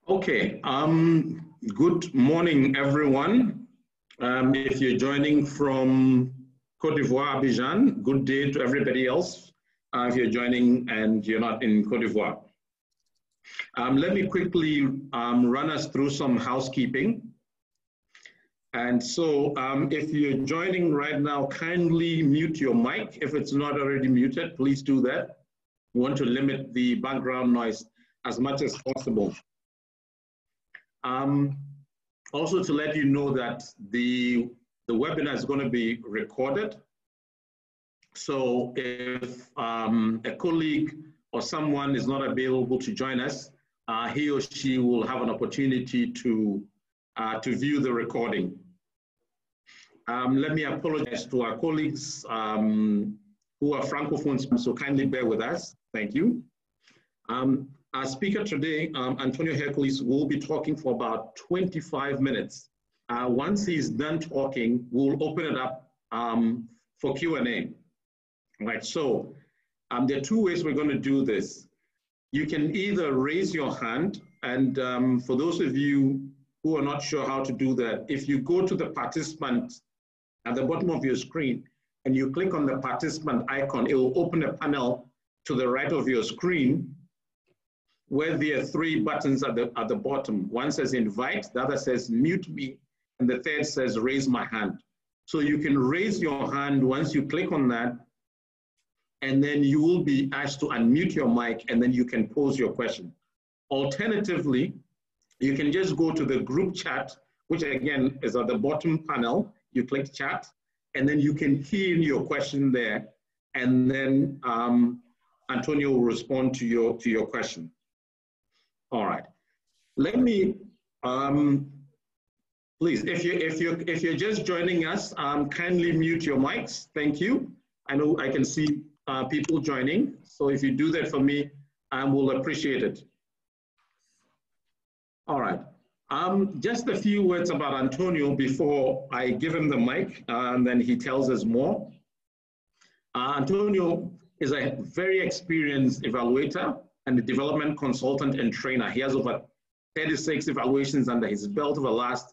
Okay, good morning, everyone. If you're joining from Cote d'Ivoire, Abidjan, good day to everybody else. If you're joining and you're not in Cote d'Ivoire. Let me quickly run us through some housekeeping. And so if you're joining right now, kindly mute your mic. If it's not already muted, please do that. We want to limit the background noise as much as possible. Also to let you know that the webinar is going to be recorded. So if a colleague or someone is not available to join us, he or she will have an opportunity to view the recording. Let me apologize to our colleagues who are Francophones, so kindly bear with us. Thank you. Our speaker today, Antonio Hercules, will be talking for about 25 minutes. Once he's done talking, we'll open it up for Q&A. Right, so there are two ways we're going to do this. You can either raise your hand, and for those of you who are not sure how to do that, if you go to the participant at the bottom of your screen and you click on the participant icon, it will open a panel to the right of your screen where there are three buttons at the bottom. One says invite, the other says mute me, and the third says raise my hand. So you can raise your hand once you click on that, and then you will be asked to unmute your mic, and then you can pose your question. Alternatively, you can just go to the group chat, which again is at the bottom panel. You click chat, and then you can key in your question there, and then Antonio will respond to your question. All right. Let me please, if you're just joining us, kindly mute your mics. Thank you. I know I can see people joining, so if you do that for me, I will appreciate it. All right. Just a few words about Antonio before I give him the mic, and then he tells us more. Antonio is a very experienced evaluator and a development consultant and trainer. He has over 36 evaluations under his belt over the last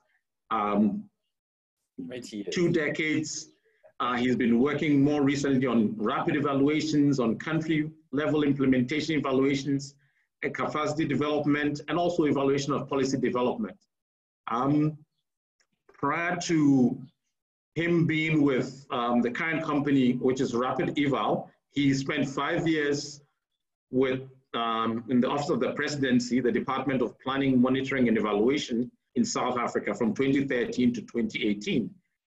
2 decades. He's been working more recently on rapid evaluations, on country level implementation evaluations, and capacity development, and also evaluation of policy development. Prior to him being with the current company, which is RapidEval, he spent 5 years with in the Office of the Presidency, the Department of Planning, Monitoring and Evaluation in South Africa from 2013 to 2018,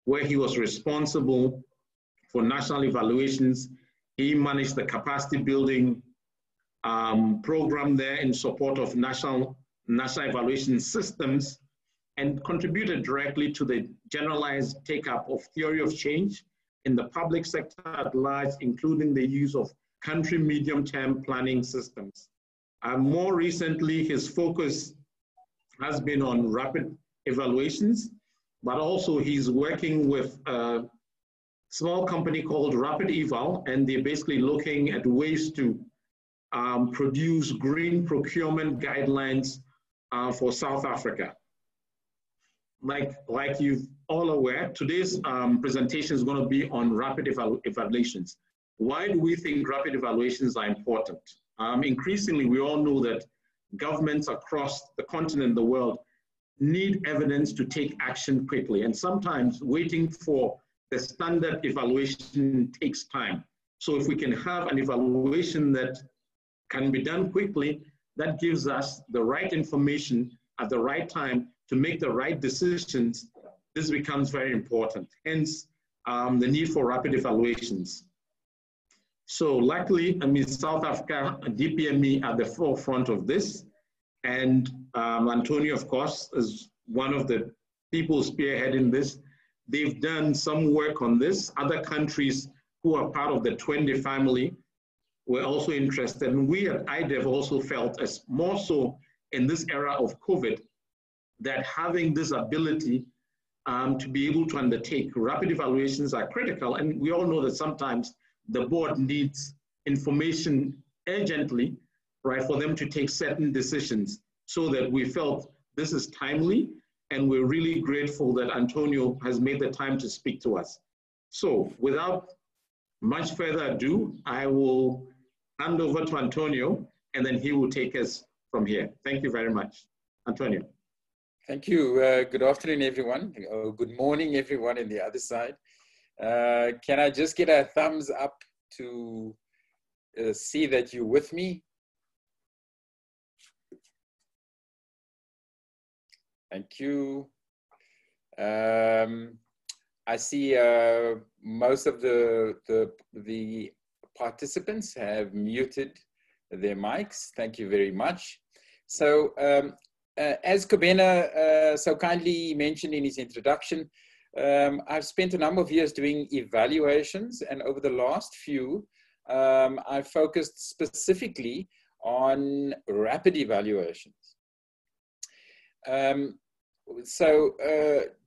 where he was responsible for national evaluations. He managed the capacity building program there in support of national evaluation systems, and contributed directly to the generalized take-up of theory of change in the public sector at large, including the use of country medium-term planning systems. More recently, his focus has been on rapid evaluations, but also he's working with a small company called RapidEval, and they're basically looking at ways to produce green procurement guidelines for South Africa. Like you're all aware, today's presentation is going to be on rapid evaluations. Why do we think rapid evaluations are important? Increasingly, we all know that governments across the continent, the world, need evidence to take action quickly. And sometimes waiting for the standard evaluation takes time. So if we can have an evaluation that can be done quickly, that gives us the right information at the right time to make the right decisions. This becomes very important. Hence, the need for rapid evaluations. So luckily, South Africa, DPME at the forefront of this. And Antonio, of course, is one of the people spearheading this. They've done some work on this. Other countries who are part of the Twende family were also interested. And we at IDEV also felt, as more so in this era of COVID, that having this ability to be able to undertake rapid evaluations are critical. And we all know that sometimes the board needs information urgently, right, for them to take certain decisions. so that we felt this is timely, and we're really grateful that Antonio has made the time to speak to us. So without much further ado, I will hand over to Antonio, and then he will take us from here. Thank you very much. Antonio. Thank you. Good afternoon, everyone. Good morning, everyone on the other side. Can I just get a thumbs up to see that you're with me? Thank you. I see most of the participants have muted their mics. Thank you very much. So as Kobena so kindly mentioned in his introduction, I've spent a number of years doing evaluations, and over the last few, I've focused specifically on rapid evaluations.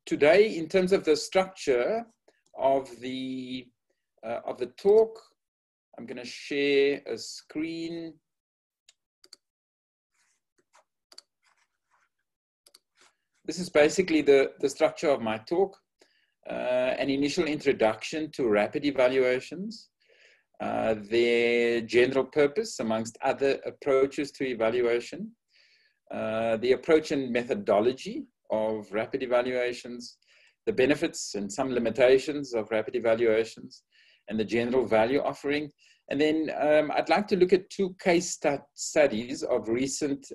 Today, in terms of the structure of the talk, I'm going to share a screen. This is basically the structure of my talk. An initial introduction to rapid evaluations, their general purpose amongst other approaches to evaluation, the approach and methodology of rapid evaluations, the benefits and some limitations of rapid evaluations, and the general value offering. And then I'd like to look at two case studies of recent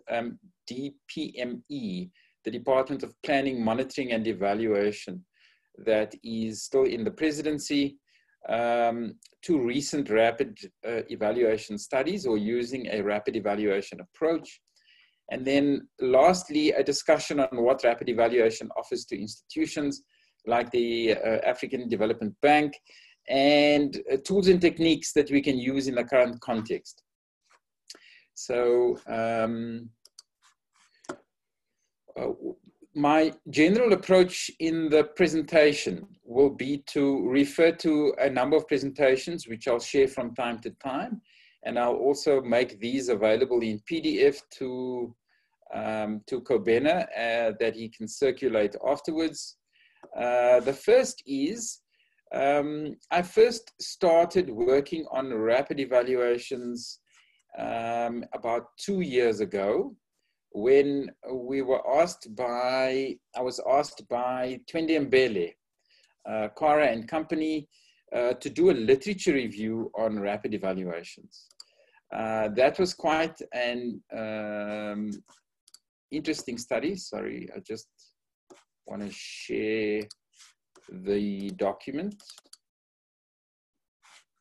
DPME, the Department of Planning, Monitoring and Evaluation, that is still in the presidency, two recent rapid evaluation studies or using a rapid evaluation approach. And then lastly, a discussion on what rapid evaluation offers to institutions like the African Development Bank, and tools and techniques that we can use in the current context. So my general approach in the presentation will be to refer to a number of presentations, which I'll share from time to time. And I'll also make these available in PDF to Kobena that he can circulate afterwards. The first is, I first started working on rapid evaluations about 2 years ago, when we were asked by, I was asked by Twende Mbele, Kara and company, to do a literature review on rapid evaluations. That was quite an interesting study. Sorry, I just want to share the document.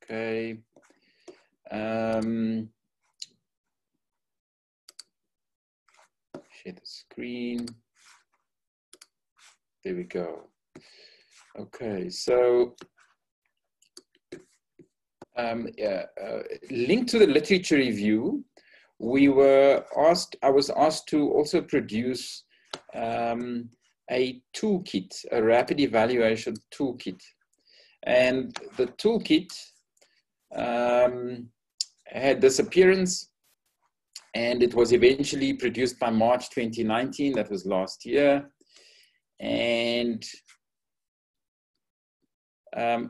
Okay. Share the screen. There we go. Okay, so linked to the literature review, we were asked, I was asked to also produce a toolkit, a rapid evaluation toolkit. And the toolkit had this appearance, and it was eventually produced by March 2019, that was last year. And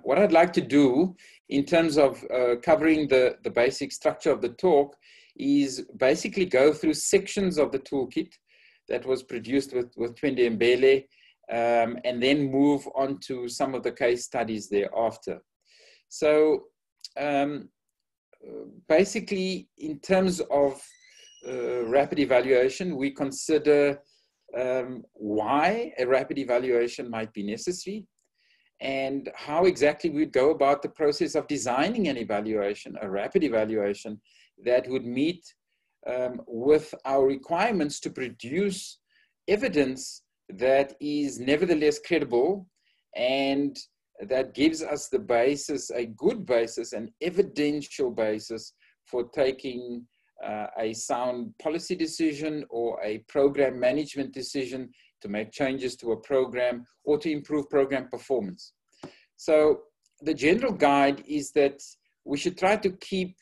what I'd like to do in terms of covering the basic structure of the talk is basically go through sections of the toolkit that was produced with Twende Mbele, and then move on to some of the case studies thereafter. So basically, in terms of rapid evaluation, we consider why a rapid evaluation might be necessary, and how exactly we'd go about the process of designing an evaluation, a rapid evaluation, that would meet with our requirements to produce evidence that is nevertheless credible and that gives us the basis, a good basis, an evidential basis for taking a sound policy decision or a program management decision to make changes to a program or to improve program performance. So the general guide is that we should try to keep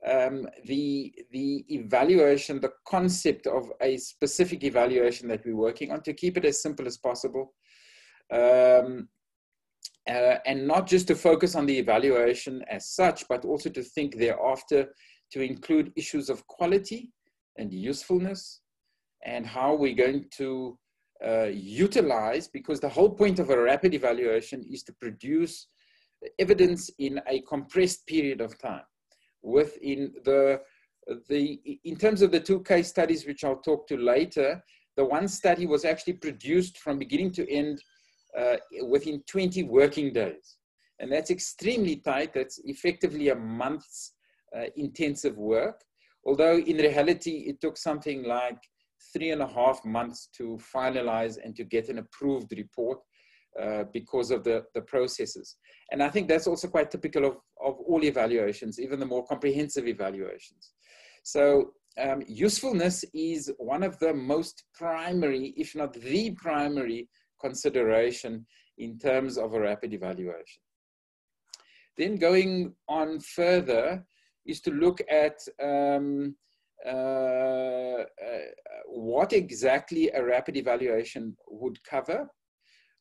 the evaluation, the concept of a specific evaluation that we're working on, to keep it as simple as possible. And not just to focus on the evaluation as such, but also to think thereafter to include issues of quality and usefulness, and how we're going to utilize, because the whole point of a rapid evaluation is to produce evidence in a compressed period of time. Within in terms of the 2 case studies, which I'll talk to later, the one study was actually produced from beginning to end within 20 working days. And that's extremely tight. That's effectively a month's intensive work. Although in reality, it took something like 3.5 months to finalize and to get an approved report because of the processes. And I think that's also quite typical of all evaluations, even the more comprehensive evaluations. So usefulness is one of the most primary, if not the primary, consideration in terms of a rapid evaluation. Then going on further is to look at what exactly a rapid evaluation would cover.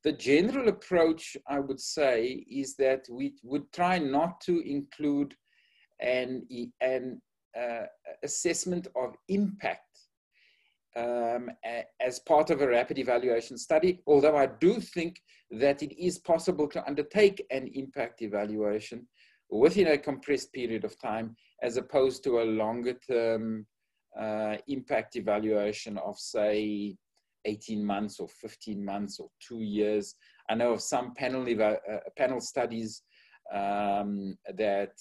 The general approach, I would say, is that we would try not to include an assessment of impact as part of a rapid evaluation study, although I do think that it is possible to undertake an impact evaluation within a compressed period of time, as opposed to a longer term impact evaluation of, say, 18 months or 15 months or 2 years. I know of some panel studies that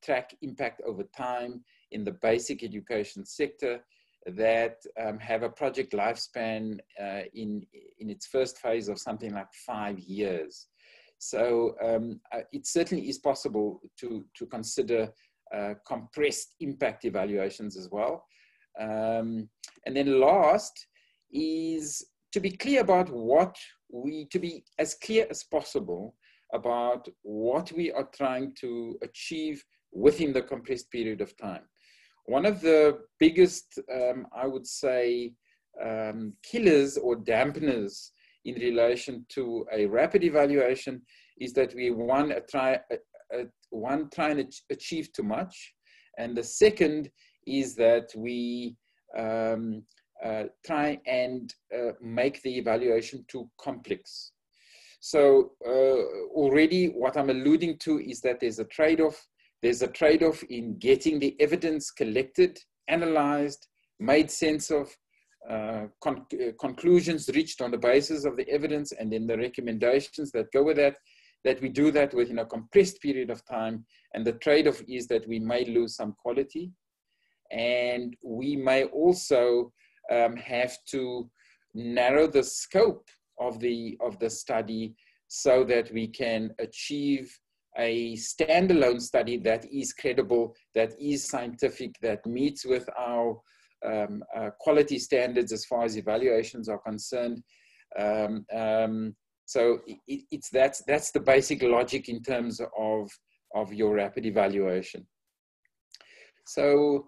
track impact over time in the basic education sector that have a project lifespan in its first phase of something like 5 years. So it certainly is possible to consider compressed impact evaluations as well. And then last is to be clear about to be as clear as possible about what we are trying to achieve within the compressed period of time. One of the biggest, I would say, killers or dampeners in relation to a rapid evaluation is that we try and achieve too much, and the second is that we try and make the evaluation too complex. So already what I'm alluding to is that there's a trade-off. There's a trade-off in getting the evidence collected, analyzed, made sense of, conclusions reached on the basis of the evidence, and then the recommendations that go with that, that we do that within a compressed period of time. And the trade-off is that we may lose some quality, and we may also have to narrow the scope of the study so that we can achieve a standalone study that is credible, that is scientific, that meets with our quality standards as far as evaluations are concerned. So that's the basic logic in terms of your rapid evaluation. So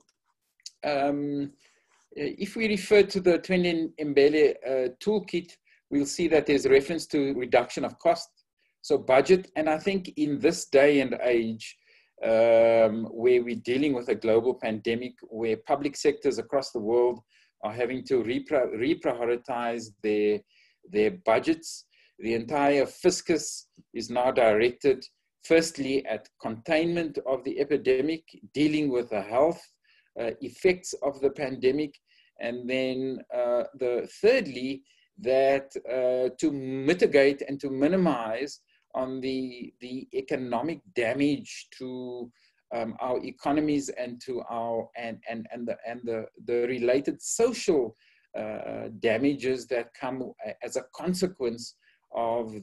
if we refer to the Twende Mbele Toolkit, we'll see that there's reference to reduction of cost, so budget. And I think in this day and age, where we're dealing with a global pandemic, where public sectors across the world are having to reprioritize their budgets, the entire fiscus is now directed firstly at containment of the epidemic, dealing with the health effects of the pandemic, and then thirdly, that to mitigate and to minimize on the economic damage to our economies and to our the related social damages that come as a consequence of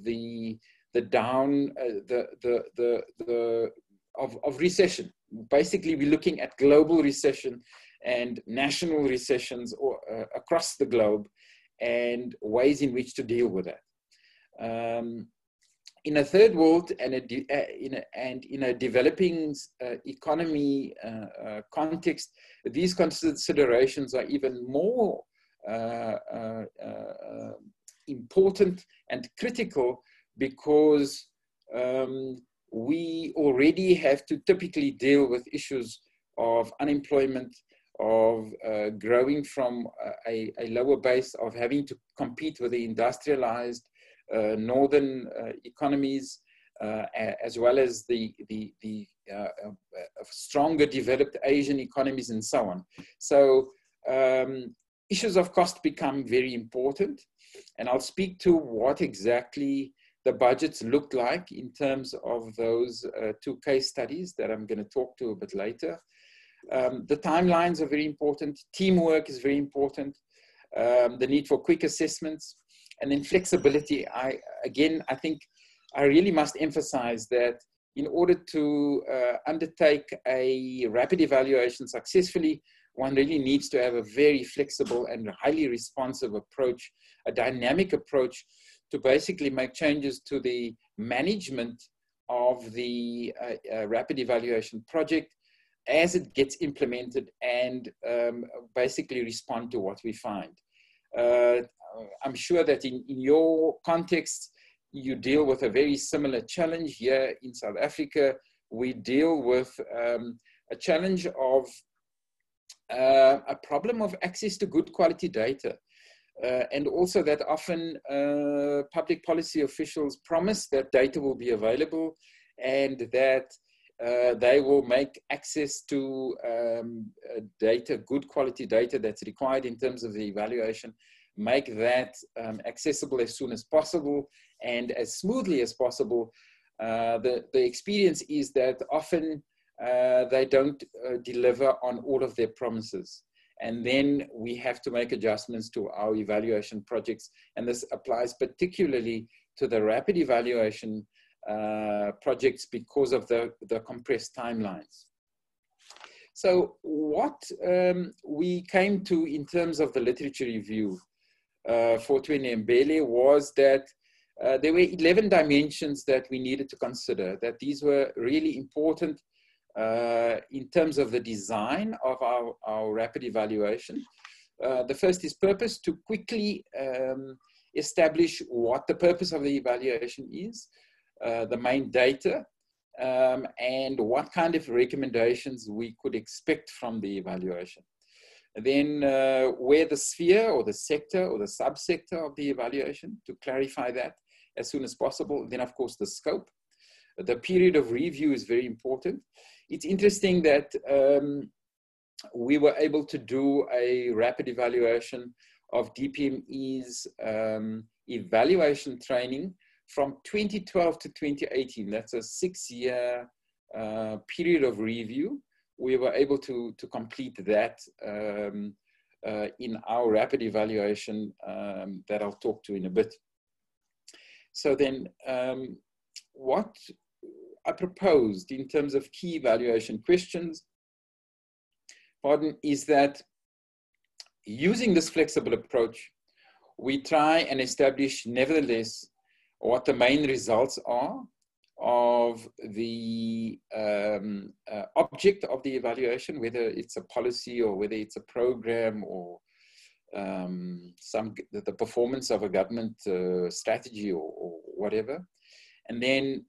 of recession. Basically, we're looking at global recession and national recessions across the globe, and ways in which to deal with that. in a third world and in a developing economy context, these considerations are even more important and critical, because we already have to typically deal with issues of unemployment, of growing from a lower base, of having to compete with the industrialized northern economies, as well as the stronger developed Asian economies and so on. So issues of cost become very important, and I'll speak to what exactly the budgets look like in terms of those two case studies that I'm going to talk to a bit later. The timelines are very important. Teamwork is very important. The need for quick assessments, and then flexibility. I think I really must emphasize that in order to undertake a rapid evaluation successfully, one really needs to have a very flexible and highly responsive approach, a dynamic approach to basically make changes to the management of the rapid evaluation project as it gets implemented, and basically respond to what we find. I'm sure that in your context, you deal with a very similar challenge. Here in South Africa, we deal with a challenge of a problem of access to good quality data. And also that often public policy officials promise that data will be available, and that they will make access to data, good quality data that's required in terms of the evaluation, make that accessible as soon as possible and as smoothly as possible. The experience is that often they don't deliver on all of their promises. And then we have to make adjustments to our evaluation projects. And this applies particularly to the rapid evaluation projects because of the compressed timelines. So what we came to in terms of the literature review for Mbele was that there were 11 dimensions that we needed to consider, that these were really important in terms of the design of our rapid evaluation. The first is purpose, to quickly establish what the purpose of the evaluation is, the main data, and what kind of recommendations we could expect from the evaluation. And then where the sphere or the sector or the subsector of the evaluation, to clarify that as soon as possible. Then of course the scope. The period of review is very important. It's interesting that we were able to do a rapid evaluation of DPME's evaluation training from 2012 to 2018. That's a 6-year period of review. We were able to complete that in our rapid evaluation that I'll talk to in a bit. So then what I proposed in terms of key evaluation questions, is that using this flexible approach, we try and establish nevertheless what the main results are of the object of the evaluation, whether it's a policy or whether it's a program or the performance of a government strategy or whatever. And then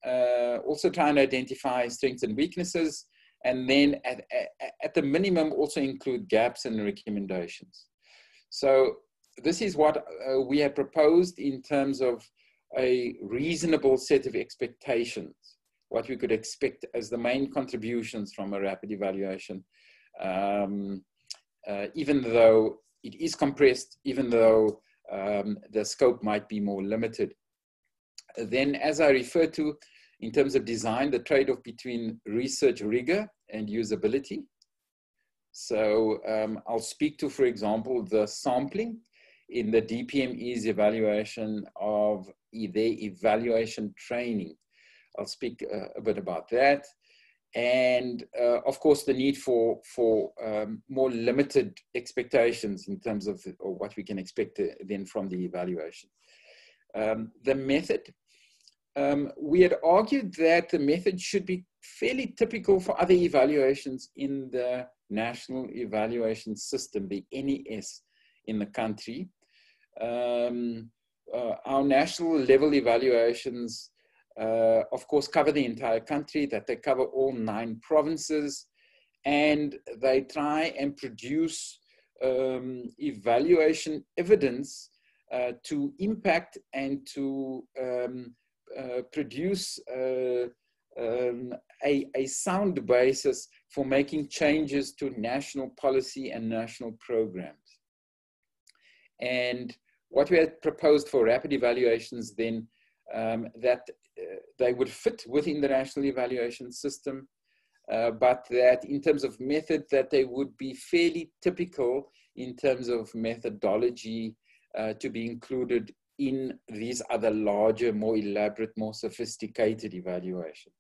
also try and identify strengths and weaknesses, and then at the minimum also include gaps and recommendations. So this is what we had proposed in terms of a reasonable set of expectations, what we could expect as the main contributions from a rapid evaluation, even though it is compressed, even though the scope might be more limited. Then, as I referred to, in terms of design, the trade-off between research rigor and usability. So I'll speak to, for example, the sampling in the DPME's evaluation of their evaluation training. I'll speak a bit about that. And of course, the need for more limited expectations in terms of what we can expect then from the evaluation. The method, we had argued that the method should be fairly typical for other evaluations in the National Evaluation System, the NES, in the country. Our national level evaluations, of course, cover the entire country, that they cover all 9 provinces, and they try and produce evaluation evidence to impact and to produce a sound basis for making changes to national policy and national programs. And what we had proposed for rapid evaluations then, that they would fit within the national evaluation system, but that in terms of method, that they would be fairly typical in terms of methodology to be included in these other larger, more elaborate, more sophisticated evaluations.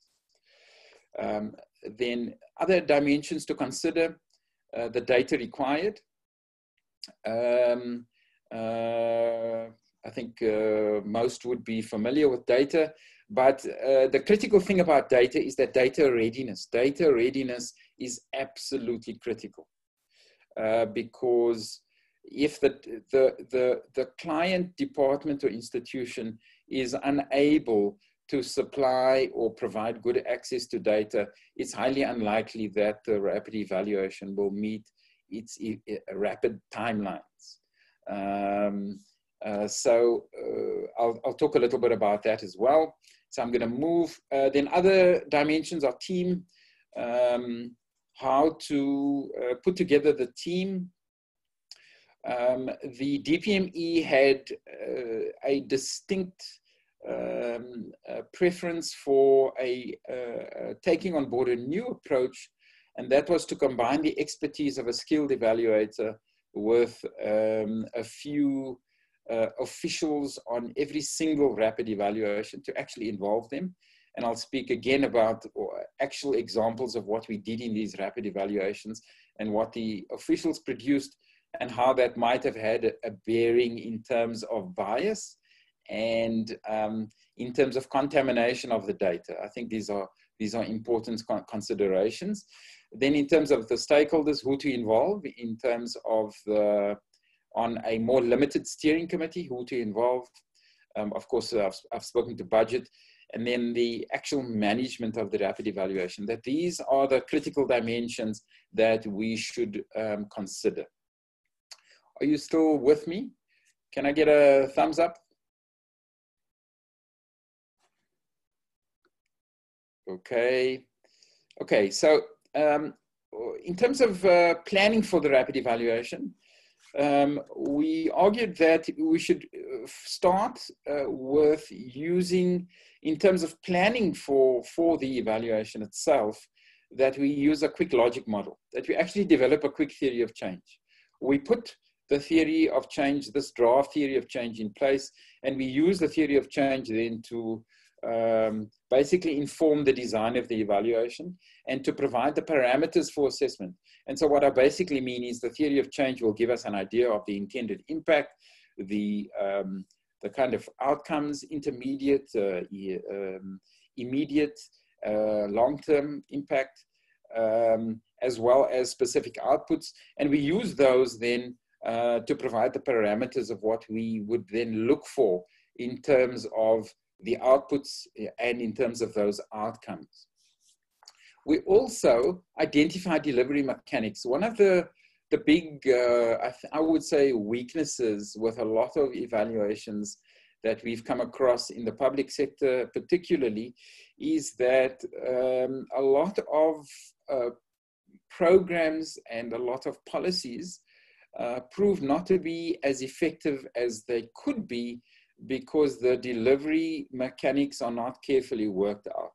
Then other dimensions to consider, the data required. I think most would be familiar with data, but the critical thing about data is that data readiness. Data readiness is absolutely critical because if the client department or institution is unable to supply or provide good access to data, it's highly unlikely that the rapid evaluation will meet its rapid timelines. I'll talk a little bit about that as well. So I'm going to move. Then other dimensions are team, how to put together the team. The DPME had a distinct preference for taking on board a new approach, and that was to combine the expertise of a skilled evaluator with a few officials on every single rapid evaluation to actually involve them. And I'll speak again about actual examples of what we did in these rapid evaluations and what the officials produced and how that might have had a bearing in terms of bias and in terms of contamination of the data. I think these are important considerations. Then in terms of the stakeholders, who to involve, in terms of on a more limited steering committee, who to involve. Of course, I've spoken to budget, and then the actual management of the rapid evaluation, that these are the critical dimensions that we should consider. Are you still with me? Can I get a thumbs up? Okay. Okay, so in terms of planning for the rapid evaluation, we argued that we should start with using, in terms of planning for the evaluation itself, that we use a quick logic model, that we actually develop a quick theory of change. We put the theory of change, this draft theory of change in place, and we use the theory of change then to basically inform the design of the evaluation and to provide the parameters for assessment. And so what I basically mean is the theory of change will give us an idea of the intended impact, the kind of outcomes, intermediate, immediate, long-term impact, as well as specific outputs. And we use those then to provide the parameters of what we would then look for in terms of the outputs and in terms of those outcomes. We also identify delivery mechanics. One of the big, I would say, weaknesses with a lot of evaluations that we've come across in the public sector particularly is that a lot of programs and a lot of policies prove not to be as effective as they could be because the delivery mechanics are not carefully worked out.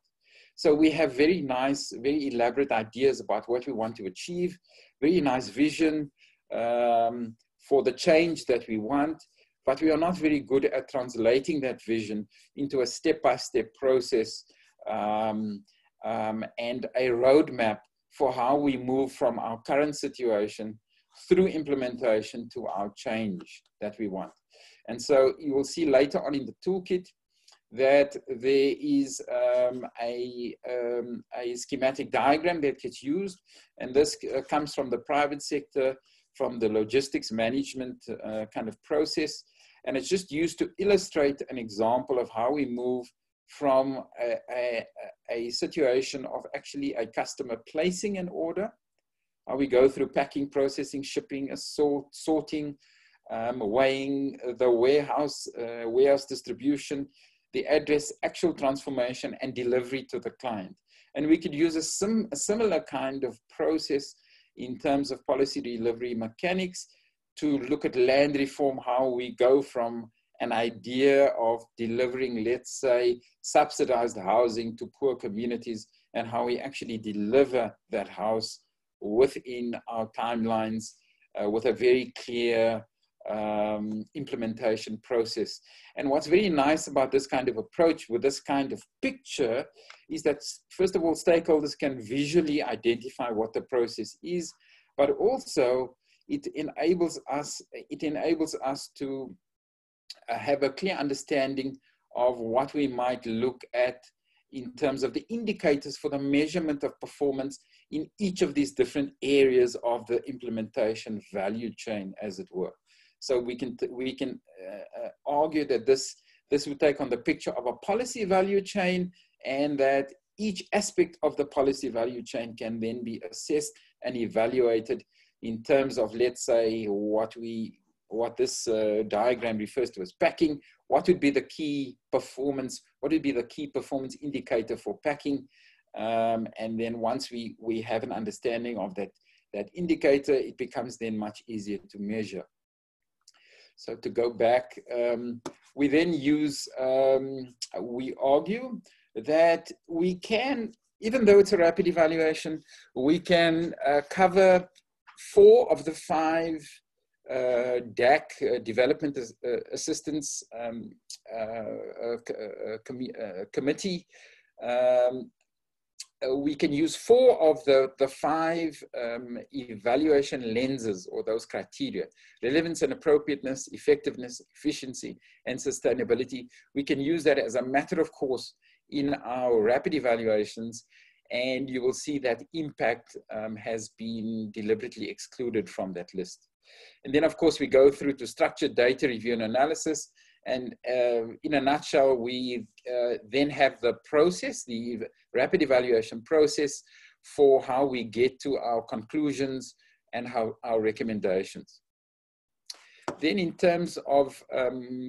So we have very nice, very elaborate ideas about what we want to achieve, very nice vision for the change that we want, but we are not very good at translating that vision into a step-by-step process and a roadmap for how we move from our current situation through implementation to our change that we want. And so you will see later on in the toolkit that there is a schematic diagram that gets used, and this comes from the private sector, from the logistics management kind of process, and it's just used to illustrate an example of how we move from a situation of actually a customer placing an order, how we go through packing, processing, shipping, sorting, weighing, the warehouse distribution, the address, actual transformation, and delivery to the client. And we could use a similar kind of process in terms of policy delivery mechanics to look at land reform, how we go from an idea of delivering, let's say, subsidized housing to poor communities, and how we actually deliver that house within our timelines with a very clear implementation process. And what's very nice about this kind of approach with this kind of picture is that, first of all, stakeholders can visually identify what the process is, but also it enables us to have a clear understanding of what we might look at in terms of the indicators for the measurement of performance in each of these different areas of the implementation value chain, as it were. So we can argue that this would take on the picture of a policy value chain, and that each aspect of the policy value chain can then be assessed and evaluated in terms of, let's say, what this diagram refers to as packing. What would be the key performance? What would be the key performance indicator for packing? And then once we have an understanding of that indicator, it becomes then much easier to measure. So to go back, we then use, we argue that we can, even though it's a rapid evaluation, we can cover 4 of the 5 DAC, Development Assistance Committee. We can use 4 of the 5 evaluation lenses, or those criteria: relevance and appropriateness, effectiveness, efficiency, and sustainability. We can use that as a matter of course in our rapid evaluations, and you will see that impact has been deliberately excluded from that list. And then, of course, we go through to structured data review and analysis. And in a nutshell, we then have the process, the rapid evaluation process, for how we get to our conclusions and how our recommendations. Then in terms of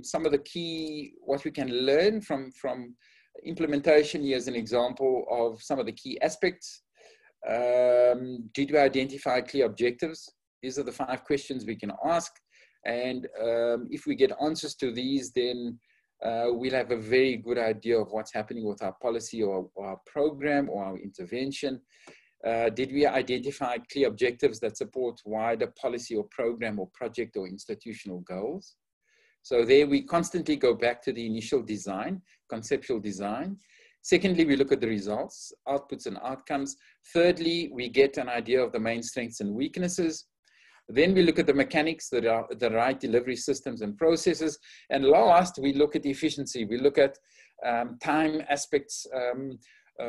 some of the key, what we can learn from implementation, here's an example of some of the key aspects. Did we identify clear objectives? These are the 5 questions we can ask. And if we get answers to these, then we'll have a very good idea of what's happening with our policy or our program or our intervention. Did we identify clear objectives that support wider policy or program or project or institutional goals? So there we constantly go back to the initial design, conceptual design. Secondly, we look at the results, outputs and outcomes. Thirdly, we get an idea of the main strengths and weaknesses. Then we look at the mechanics, the right delivery systems and processes. And last, we look at efficiency. We look at time aspects,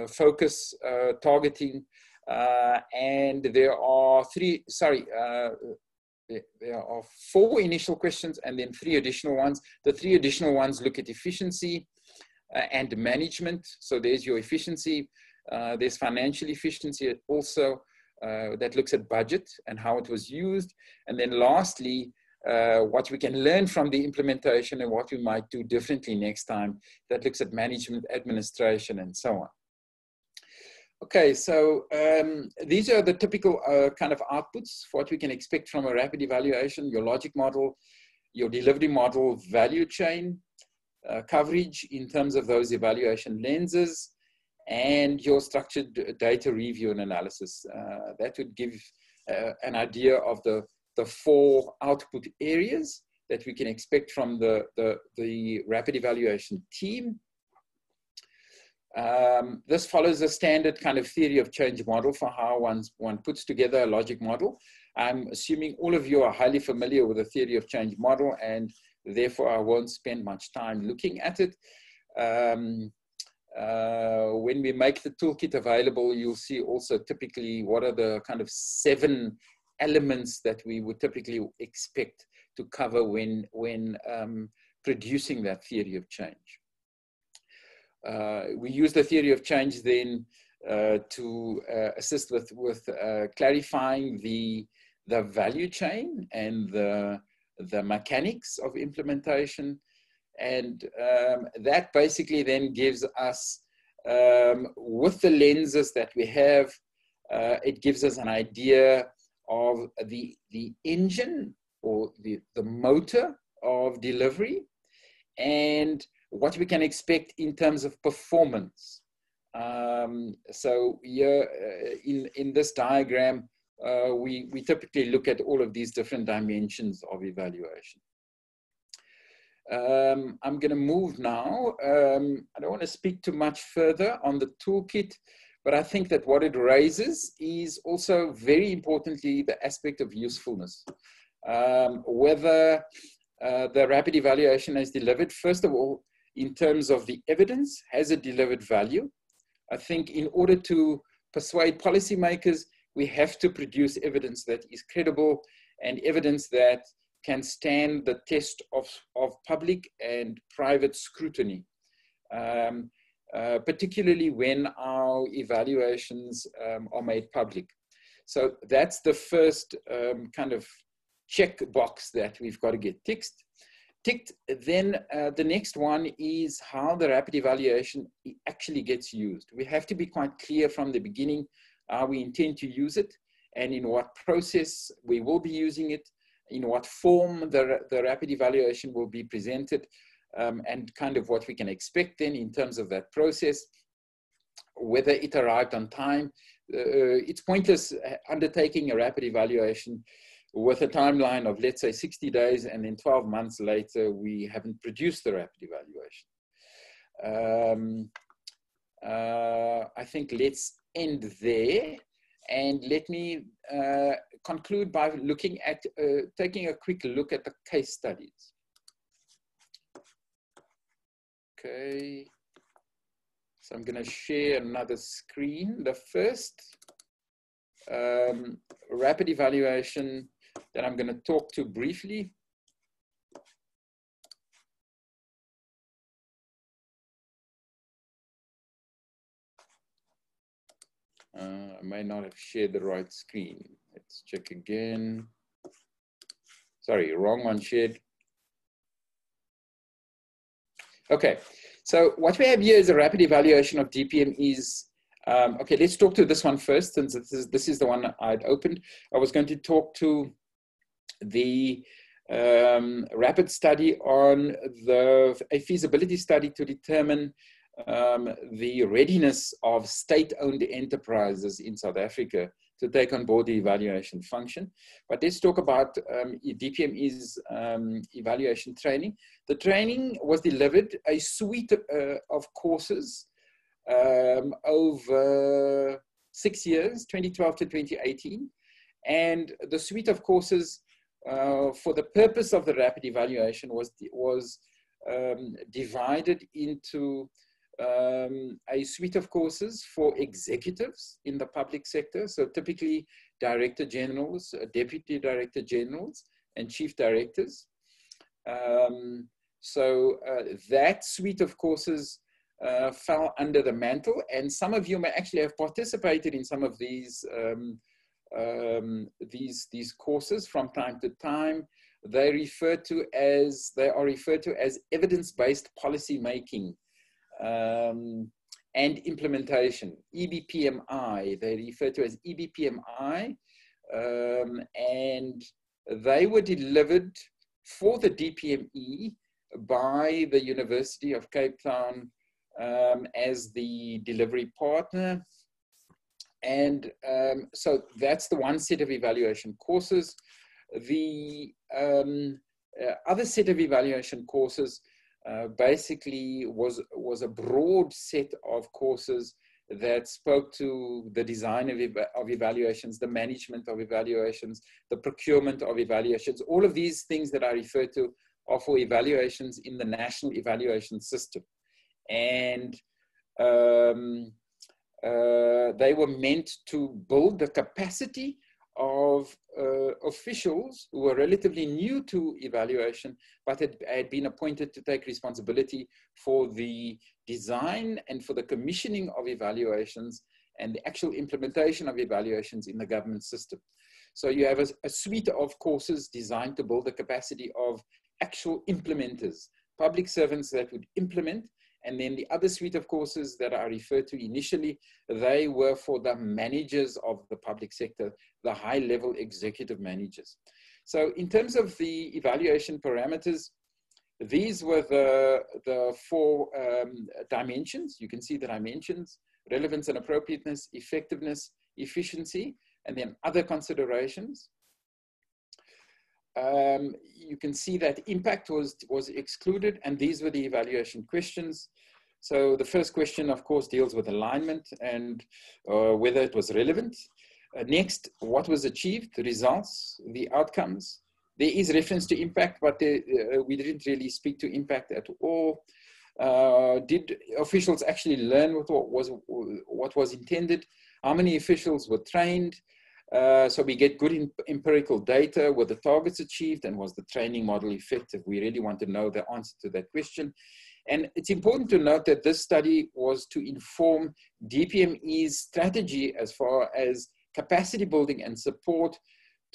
focus, targeting, and there are 4 initial questions and then 3 additional ones. The 3 additional ones look at efficiency and management. So there's your efficiency. There's financial efficiency also. That looks at budget and how it was used. And then lastly, what we can learn from the implementation and what we might do differently next time. That looks at management, administration, and so on. Okay, so these are the typical kind of outputs for what we can expect from a rapid evaluation: your logic model, your delivery model, value chain, coverage in terms of those evaluation lenses, and your structured data review and analysis. That would give an idea of the 4 output areas that we can expect from the rapid evaluation team. This follows a standard kind of theory of change model for how one puts together a logic model. I'm assuming all of you are highly familiar with the theory of change model, and therefore I won't spend much time looking at it. when we make the toolkit available, you'll see also typically what are the kind of 7 elements that we would typically expect to cover when producing that theory of change. We use the theory of change then to assist with clarifying the value chain and the mechanics of implementation. And that basically then gives us, with the lenses that we have, it gives us an idea of the engine or the motor of delivery and what we can expect in terms of performance. So here in this diagram, we typically look at all of these different dimensions of evaluation. I'm going to move now. I don't want to speak too much further on the toolkit, but I think that what it raises is also very importantly the aspect of usefulness. Whether the rapid evaluation has delivered, first of all, in terms of the evidence, has it delivered value? I think in order to persuade policymakers, we have to produce evidence that is credible and evidence that can stand the test of public and private scrutiny, particularly when our evaluations are made public. So that's the first kind of check box that we've got to get ticked. Then the next one is how the rapid evaluation actually gets used. We have to be quite clear from the beginning how we intend to use it and in what process we will be using it, in what form the rapid evaluation will be presented, and kind of what we can expect then in terms of that process, whether it arrived on time. It's pointless undertaking a rapid evaluation with a timeline of, let's say, 60 days, and then 12 months later, we haven't produced the rapid evaluation. I think let's end there. And let me conclude by looking at, taking a quick look at the case studies. Okay, so I'm going to share another screen. The first rapid evaluation that I'm going to talk to briefly. I may not have shared the right screen. Let's check again. Sorry, wrong one shared. Okay, so what we have here is a rapid evaluation of DPM is, okay, let's talk to this one first, since this is the one I'd opened. I was going to talk to the rapid study on a feasibility study to determine the readiness of state-owned enterprises in South Africa to take on board the evaluation function. But let's talk about DPM is evaluation training. The training was delivered, a suite of courses over 6 years, 2012 to 2018. And the suite of courses for the purpose of the rapid evaluation was divided into a suite of courses for executives in the public sector. So typically director generals, deputy director generals, and chief directors. So that suite of courses fell under the mantle, and some of you may actually have participated in some of these courses from time to time. They are referred to as evidence-based policy making and implementation, EBPMI. They refer to as EBPMI, and they were delivered for the DPME by the University of Cape Town as the delivery partner. And so that's the one set of evaluation courses. The other set of evaluation courses basically was a broad set of courses that spoke to the design of evaluations, the management of evaluations, the procurement of evaluations. All of these things that I refer to are for evaluations in the national evaluation system. And they were meant to build the capacity of officials who were relatively new to evaluation, but had been appointed to take responsibility for the design and for the commissioning of evaluations and the actual implementation of evaluations in the government system. So you have a suite of courses designed to build the capacity of actual implementers, public servants that would implement. And then the other suite of courses that I referred to initially, they were for the managers of the public sector, the high-level executive managers. So in terms of the evaluation parameters, these were the four dimensions. You can see the dimensions: relevance and appropriateness, effectiveness, efficiency, and then other considerations. You can see that impact was excluded, and these were the evaluation questions. So the first question, of course, deals with alignment and whether it was relevant. Next, what was achieved, the results, the outcomes. There is reference to impact, but we didn't really speak to impact at all. Did officials actually learn what was intended? How many officials were trained? So we get good empirical data. Were the targets achieved, and was the training model effective? We really want to know the answer to that question. And it's important to note that this study was to inform DPME's strategy as far as capacity building and support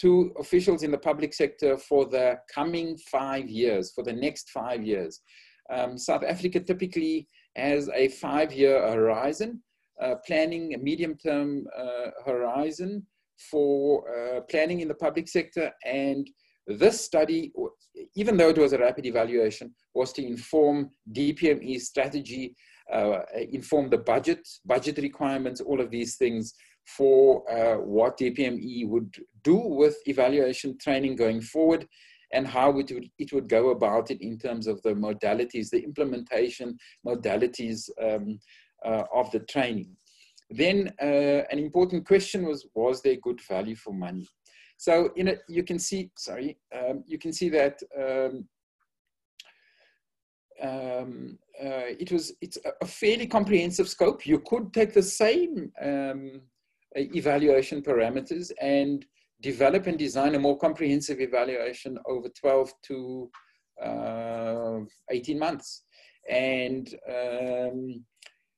to officials in the public sector for the coming 5 years, for the next 5 years. South Africa typically has a 5-year horizon, planning a medium-term horizon for planning in the public sector. And this study, even though it was a rapid evaluation, was to inform DPME's strategy, inform the budget requirements, all of these things for what DPME would do with evaluation training going forward, and how it would go about it in terms of the modalities, the implementation modalities of the training. Then an important question was there good value for money? So you can see, you can see that it's a fairly comprehensive scope. You could take the same evaluation parameters and develop and design a more comprehensive evaluation over 12 to 18 months. And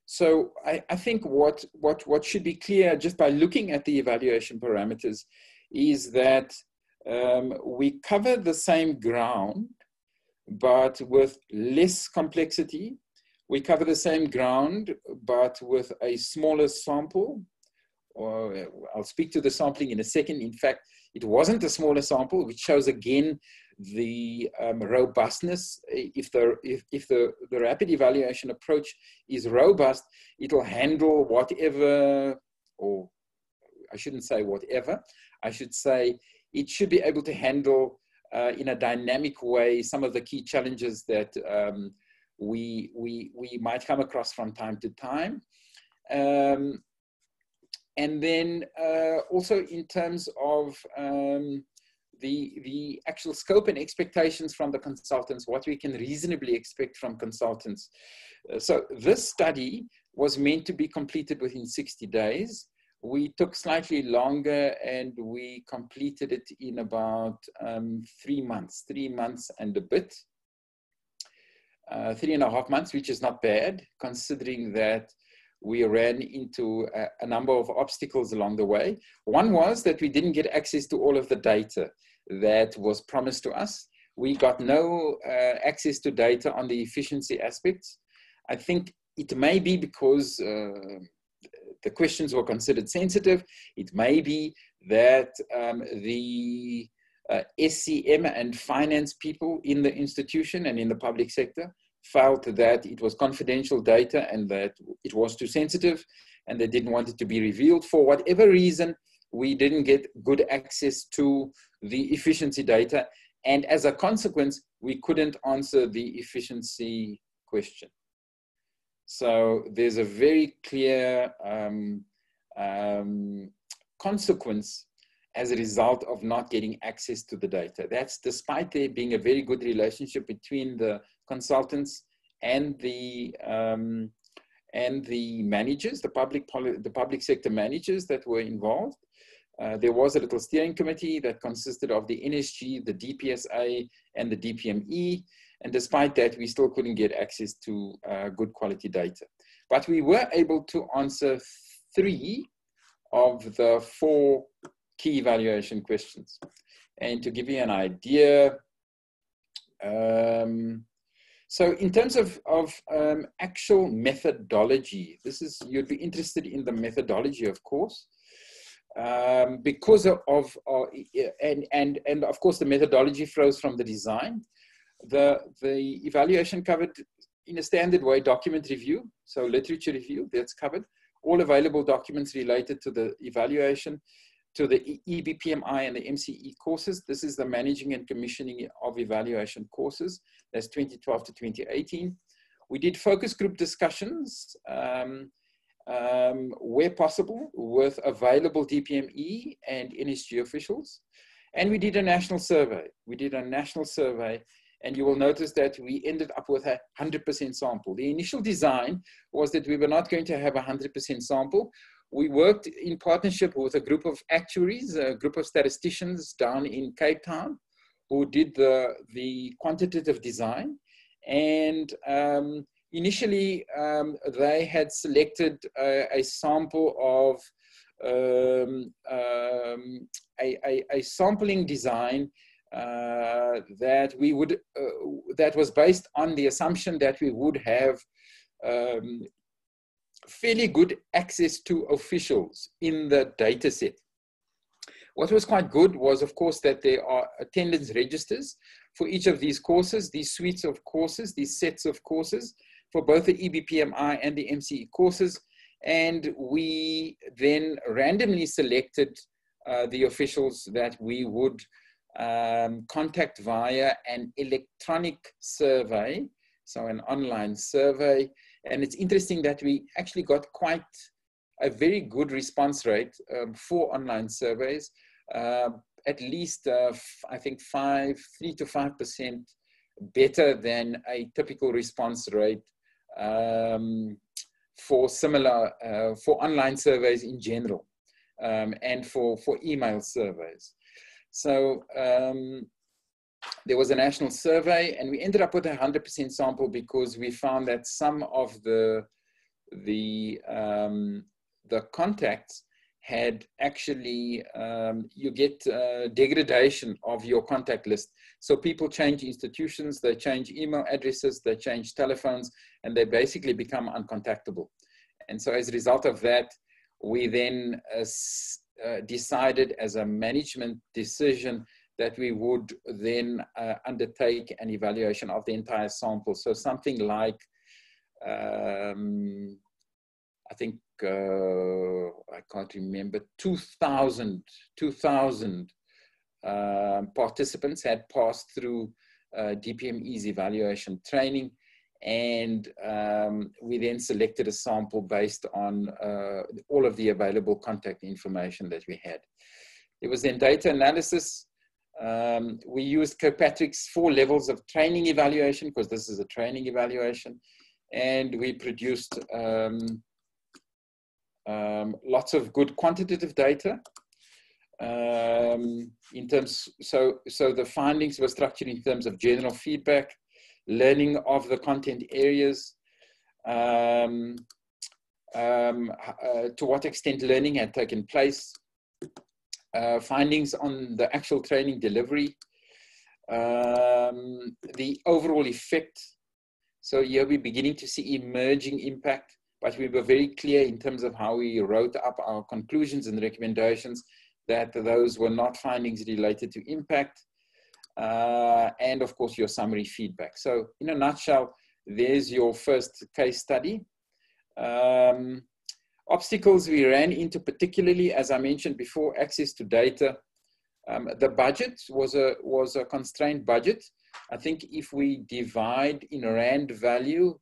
so I think what should be clear just by looking at the evaluation parameters is that we cover the same ground, but with less complexity. We cover the same ground, but with a smaller sample. Or I'll speak to the sampling in a second. In fact, it wasn't a smaller sample, which shows again the robustness. If the rapid evaluation approach is robust, it'll handle whatever, or I shouldn't say whatever, I should say it should be able to handle in a dynamic way some of the key challenges that we might come across from time to time. And then also in terms of the actual scope and expectations from the consultants, what we can reasonably expect from consultants. So this study was meant to be completed within 60 days. We took slightly longer, and we completed it in about 3 months and a bit. 3.5 months, which is not bad, considering that we ran into a number of obstacles along the way. One was that we didn't get access to all of the data that was promised to us. We got no access to data on the efficiency aspects. I think it may be because the questions were considered sensitive. It may be that the SCM and finance people in the institution and in the public sector felt that it was confidential data and that it was too sensitive, and they didn't want it to be revealed. For whatever reason, we didn't get good access to the efficiency data, and as a consequence, we couldn't answer the efficiency question. So there's a very clear consequence as a result of not getting access to the data. That's despite there being a very good relationship between the consultants and the managers, the public sector managers that were involved. There was a little steering committee that consisted of the NSG, the DPSA, and the DPME. And despite that, we still couldn't get access to good quality data. But we were able to answer 3 of the 4 key evaluation questions. And to give you an idea, so in terms of actual methodology, you'd be interested in the methodology, of course, because of course the methodology flows from the design. The evaluation covered in a standard way document review, so literature review, that's covered. All available documents related to the evaluation, to the EBPMI and the MCE courses. This is the managing and commissioning of evaluation courses. That's 2012 to 2018. We did focus group discussions where possible with available DPME and NSG officials. And we did a national survey. And you will notice that we ended up with a 100% sample. The initial design was that we were not going to have a 100% sample. We worked in partnership with a group of actuaries, a group of statisticians down in Cape Town who did the quantitative design. And initially, they had selected a sample of a sampling design that we would that was based on the assumption that we would have fairly good access to officials in the data set. What was quite good was, of course, that there are attendance registers for each of these courses, these suites of courses, these sets of courses for both the EBPMI and the MCE courses. And we then randomly selected the officials that we would contact via an electronic survey, so an online survey. And it's interesting that we actually got quite a very good response rate for online surveys, at least I think 3 to 5% better than a typical response rate for similar, for online surveys in general, and for email surveys. So there was a national survey, and we ended up with a 100% sample because we found that some of the contacts had actually, you get degradation of your contact list. So people change institutions, they change email addresses, they change telephones, and they basically become uncontactable. And so as a result of that, we then decided as a management decision that we would then undertake an evaluation of the entire sample. So something like, I think, I can't remember, 2,000 participants had passed through DPME's evaluation training. And we then selected a sample based on all of the available contact information that we had. There was then data analysis. We used Kirkpatrick's 4 levels of training evaluation, because this is a training evaluation. And we produced lots of good quantitative data. In terms, so the findings were structured in terms of general feedback, learning of the content areas, to what extent learning had taken place, findings on the actual training delivery, the overall effect. So here we're beginning to see emerging impact, but we were very clear in terms of how we wrote up our conclusions and recommendations that those were not findings related to impact. And of course, your summary feedback. So in a nutshell, there's your first case study. Obstacles we ran into, particularly, as I mentioned before, access to data. The budget was a constrained budget. I think if we divide in Rand value,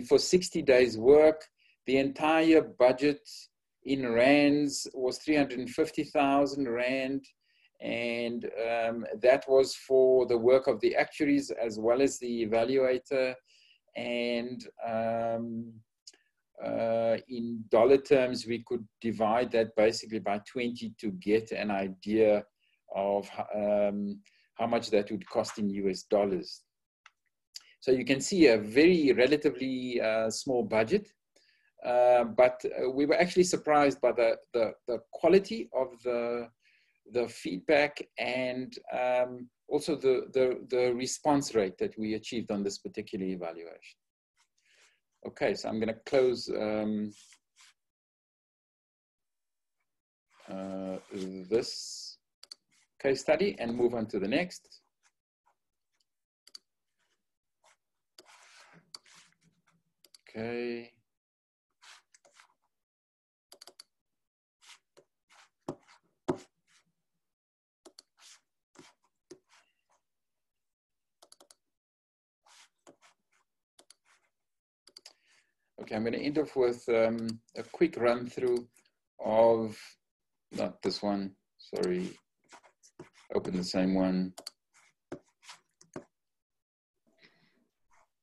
for 60 days work, the entire budget in Rands was 350,000 Rand. And that was for the work of the actuaries as well as the evaluator. and in dollar terms, we could divide that basically by 20 to get an idea of how much that would cost in US dollars. So you can see a very relatively small budget, but we were actually surprised by the quality of the feedback and also the response rate that we achieved on this particular evaluation. Okay, so I'm going to close this case study and move on to the next. Okay. Okay, I'm going to end off with a quick run through of, not this one, sorry, open the same one.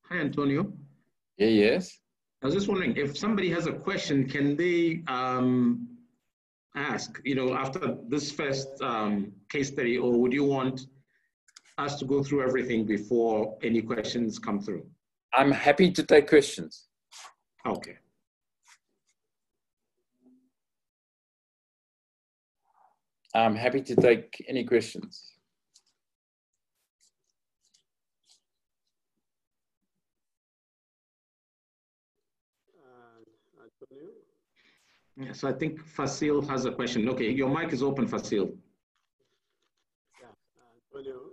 Hi, Antonio. Yeah, yes. I was just wondering if somebody has a question, can they ask, after this first case study, or would you want us to go through everything before any questions come through? I'm happy to take questions. Okay. I'm happy to take any questions. Antonio? Yes, I think Fasil has a question. Okay, your mic is open, Fasil. Yeah, Antonio.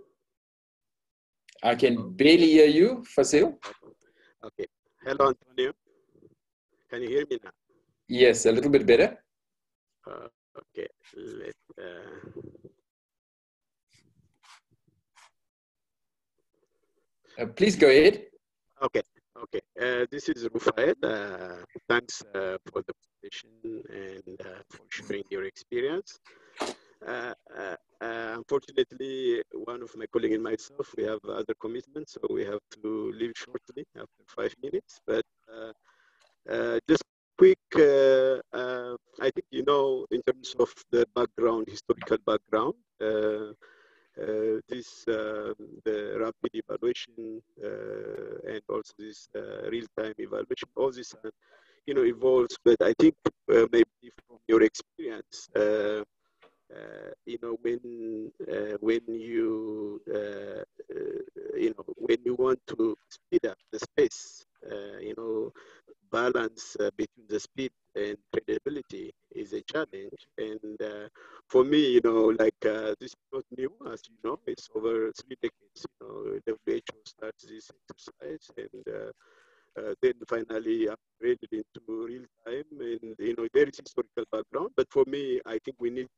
I can barely hear you, Fasil. Okay. Hello, Antonio. Can you hear me now? Yes, a little bit better. Okay. Please go ahead. Okay. Okay. This is Rufael. Thanks for the presentation and for sharing your experience. Unfortunately, one of my colleagues and myself, we have other commitments, so we have to leave shortly after 5 minutes. But just quick, I think, in terms of the background, historical background, the rapid evaluation and also this real-time evaluation, all this, evolves. But I think maybe from your experience, when you want to speed up the space, balance between the speed and credibility is a challenge. And for me, this is not new, as you know, it's over 3 decades. WHO starts this exercise and then finally upgraded into real time. And there is historical background, but for me, I think we need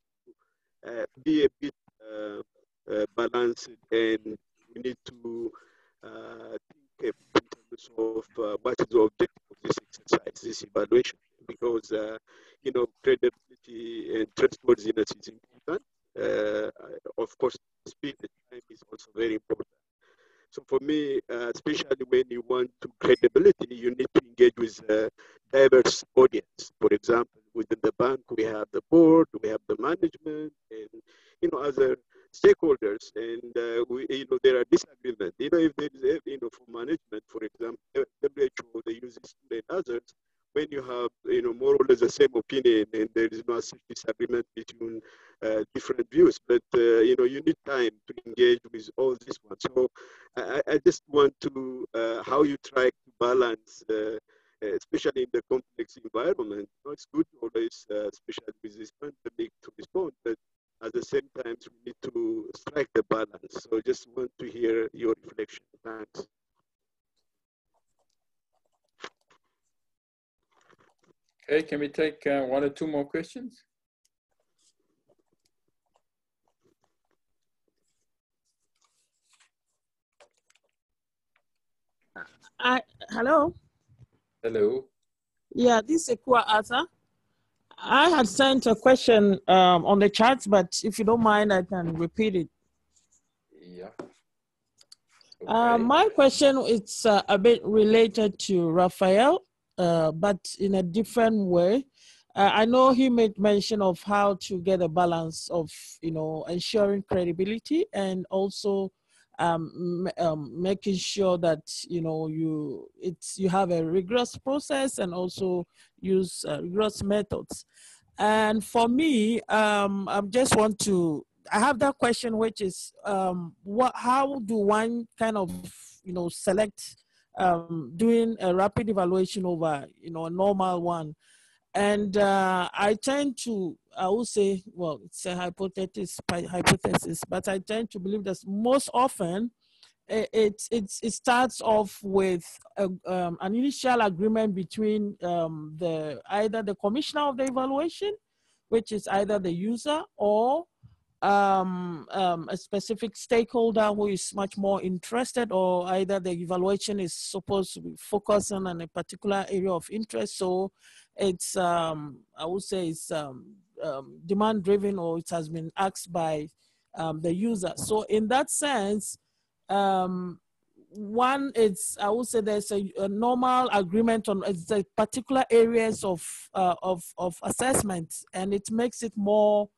to be a bit balanced, and we need to think in terms of what is the objective of this exercise, this evaluation, because credibility and trustworthiness is important. Of course, speed and time is also very important. So for me, especially when you want to credibility, you need to engage with a diverse audience. For example, within the bank, we have the board, we have the management, and other stakeholders, and there are disagreements. If there is, for management, for example, WHO, they use this tool and others. When you have, more or less the same opinion, and there is no such disagreement between different views, but you need time to engage with all these ones. So I just want to how you try to balance, especially in the complex environment. It's good always, especially with this pandemic, to respond, but at the same time, we need to strike the balance. So just want to hear your reflection. Thanks. Okay, can we take 1 or 2 more questions? Hello. Hello. Yeah, this is Ekua Arthur. I had sent a question on the chat, but if you don't mind, I can repeat it. Yeah. Okay. My question is a bit related to Raphael, but in a different way. I know he made mention of how to get a balance of, ensuring credibility and also making sure that, you have a rigorous process and also use rigorous methods. And for me, I just want to, I have that question, which is, how do one kind of, select doing a rapid evaluation over, a normal one? And I tend to, I would say, well, it's a hypothesis, but I tend to believe that most often it starts off with an initial agreement between either the commissioner of the evaluation, which is either the user, or a specific stakeholder who is much more interested, or either the evaluation is supposed to be focusing on a particular area of interest. So it's, I would say it's demand driven, or it has been asked by the user. So in that sense, one, it's, I would say there's a normal agreement on the particular areas of assessment, and it makes it more,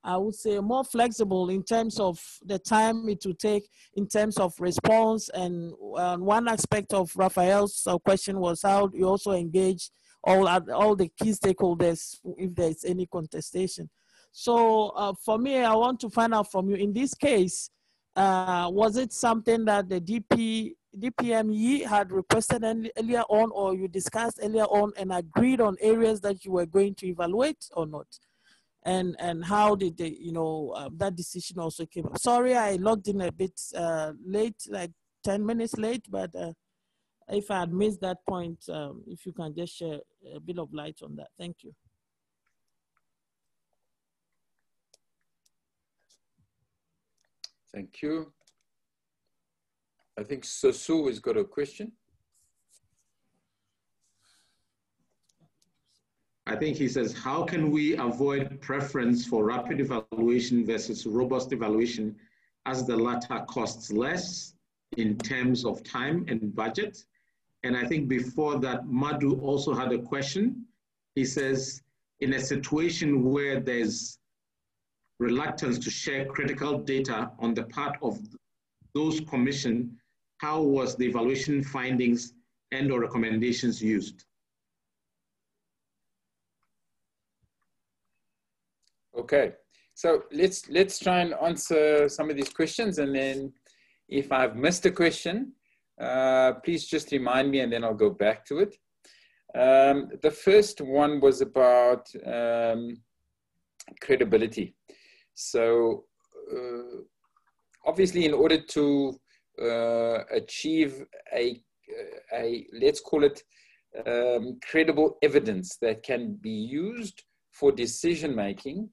I would say, more flexible in terms of the time it will take in terms of response. And one aspect of Raphael's question was how you also engage all the key stakeholders if there's any contestation. So for me, I want to find out from you, in this case, was it something that the DPME had requested earlier on, or you discussed earlier on and agreed on areas that you were going to evaluate or not? And how did they, that decision also came up? Sorry, I logged in a bit late, like 10 minutes late, but if I had missed that point, if you can just share a bit of light on that. Thank you. Thank you. I think Sosu has got a question. I think he says, how can we avoid preference for rapid evaluation versus robust evaluation, as the latter costs less in terms of time and budget? And I think before that, Madhu also had a question. He says, in a situation where there's reluctance to share critical data on the part of those commissioned, how was the evaluation findings and or recommendations used? Okay, so let's try and answer some of these questions, and then if I've missed a question, please just remind me and then I'll go back to it. The first one was about credibility. So obviously, in order to achieve a let's call it credible evidence that can be used for decision making,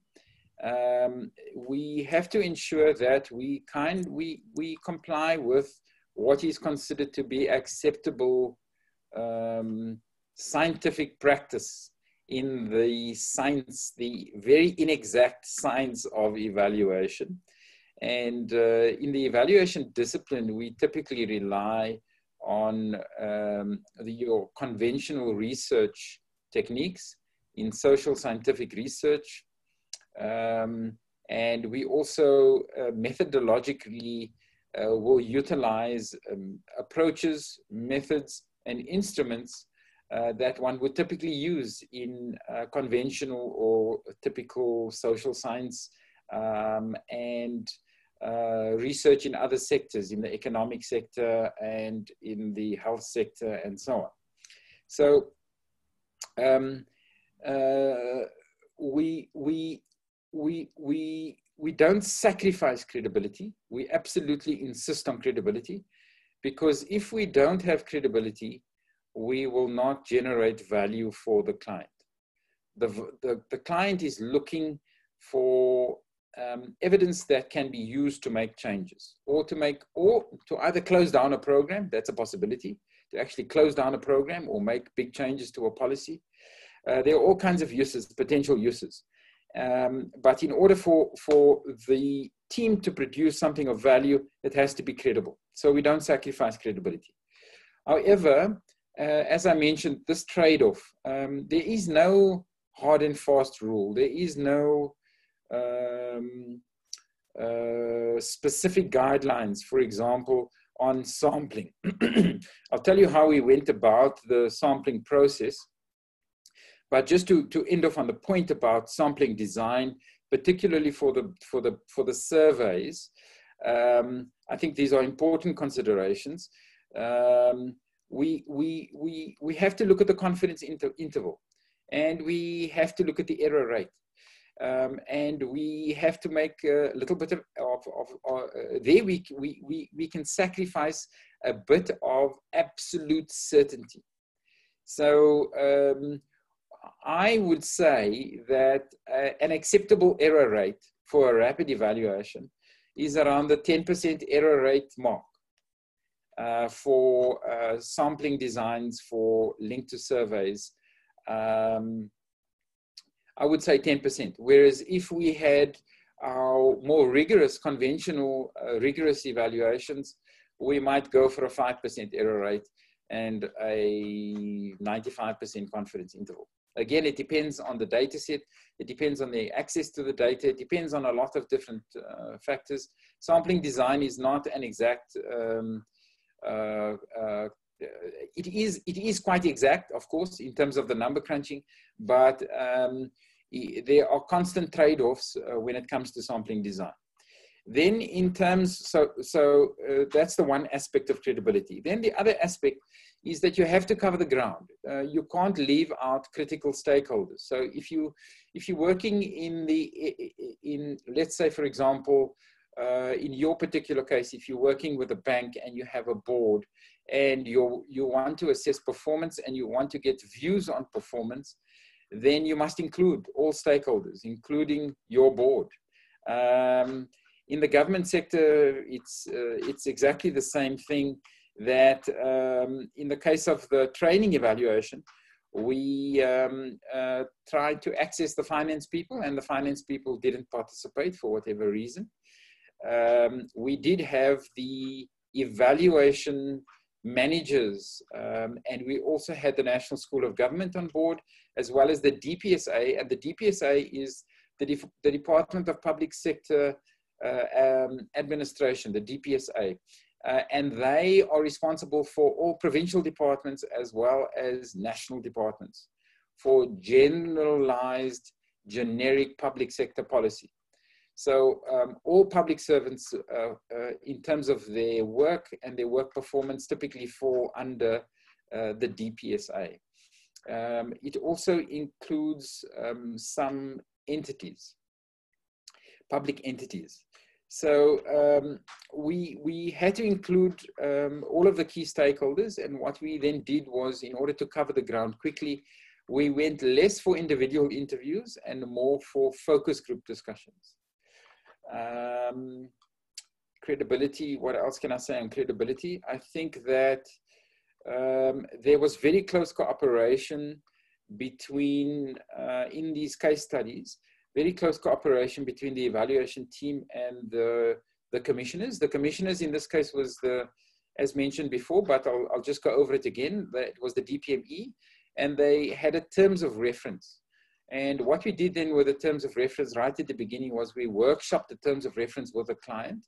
we have to ensure that we comply with what is considered to be acceptable scientific practice in the science, the very inexact science of evaluation. And in the evaluation discipline, we typically rely on your conventional research techniques in social scientific research. And we also methodologically will utilize approaches, methods, and instruments that one would typically use in conventional or typical social science and research in other sectors, in the economic sector and in the health sector and so on. So we don't sacrifice credibility. We absolutely insist on credibility, because if we don't have credibility, we will not generate value for the client. The client is looking for evidence that can be used to make changes, or to either close down a program. That's a possibility, to actually close down a program or make big changes to a policy. There are all kinds of uses, potential uses. But in order for the team to produce something of value, it has to be credible. So we don't sacrifice credibility. However, as I mentioned, this trade-off, there is no hard and fast rule. There is no specific guidelines, for example, on sampling. I'll tell you how we went about the sampling process. But just to end off on the point about sampling design, particularly for the surveys, I think these are important considerations. We have to look at the confidence interval, and we have to look at the error rate. And we have to make a little bit of there we can sacrifice a bit of absolute certainty. So I would say that an acceptable error rate for a rapid evaluation is around the 10% error rate mark for sampling designs for linked to surveys. I would say 10%, whereas if we had our more rigorous, conventional, rigorous evaluations, we might go for a 5% error rate and a 95% confidence interval. Again, it depends on the data set, it depends on the access to the data, it depends on a lot of different factors. Sampling design is not an exact, it is quite exact, of course, in terms of the number crunching, but there are constant trade-offs when it comes to sampling design. Then in terms, so that's the one aspect of credibility. Then the other aspect is that you have to cover the ground. You can't leave out critical stakeholders. So if you're working in let's say, for example, in your particular case, if you're working with a bank and you have a board and you want to assess performance and you want to get views on performance, then you must include all stakeholders, including your board. In the government sector, it's exactly the same thing. That in the case of the training evaluation, we tried to access the finance people, and the finance people didn't participate for whatever reason. We did have the evaluation managers, and we also had the National School of Government on board, as well as the DPSA, and the DPSA is the Department of Public Sector Administration, the DPSA. And they are responsible for all provincial departments as well as national departments for generalized, generic public sector policy. So all public servants, in terms of their work and their work performance, typically fall under the DPSA. It also includes some entities, public entities. So we had to include all of the key stakeholders, and what we then did was, in order to cover the ground quickly, we went less for individual interviews and more for focus group discussions. Credibility, what else can I say on credibility? I think that there was very close cooperation between, in these case studies, very close cooperation between the evaluation team and the commissioners. The commissioners in this case was as mentioned before, but I'll just go over it again. It was the DPME, and they had a terms of reference. And what we did then with the terms of reference right at the beginning was we workshopped the terms of reference with the client,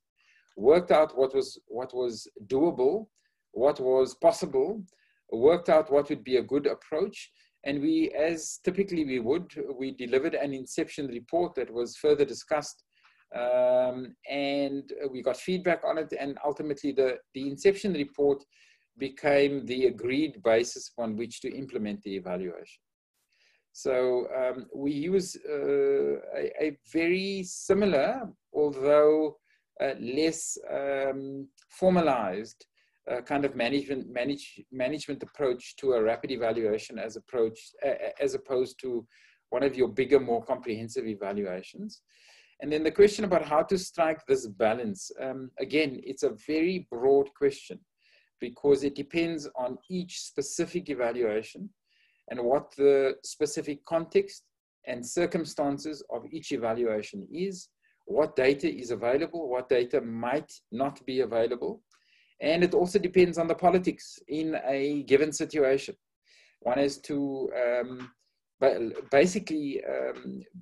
worked out what was doable, what was possible, worked out what would be a good approach. And we, as typically we delivered an inception report that was further discussed, and we got feedback on it. And ultimately the inception report became the agreed basis on which to implement the evaluation. So we use a very similar, although less formalized kind of management approach to a rapid evaluation as opposed to one of your bigger, more comprehensive evaluations. And then the question about how to strike this balance, again, it's a very broad question because it depends on each specific evaluation and what the specific context and circumstances of each evaluation is, what data is available, what data might not be available. And it also depends on the politics in a given situation. One has to basically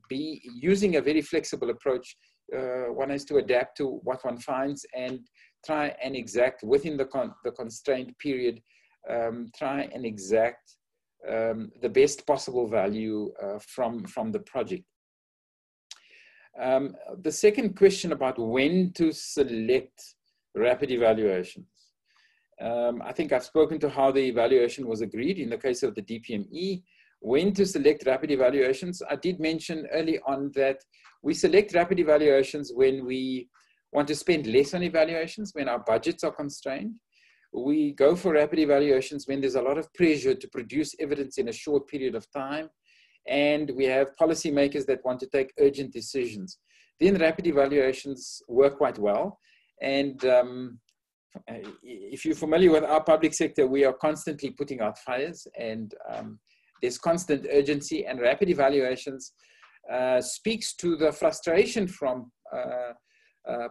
be using a very flexible approach. One has to adapt to what one finds and try and exact within the constrained period, try and exact the best possible value from the project. The second question about when to select rapid evaluations. I think I've spoken to how the evaluation was agreed in the case of the DPME. When to select rapid evaluations, I did mention early on that we select rapid evaluations when we want to spend less on evaluations, when our budgets are constrained. We go for rapid evaluations when there's a lot of pressure to produce evidence in a short period of time, and we have policymakers that want to take urgent decisions. Then rapid evaluations work quite well. And if you're familiar with our public sector, we are constantly putting out fires, and there's constant urgency, and rapid evaluations speaks to the frustration from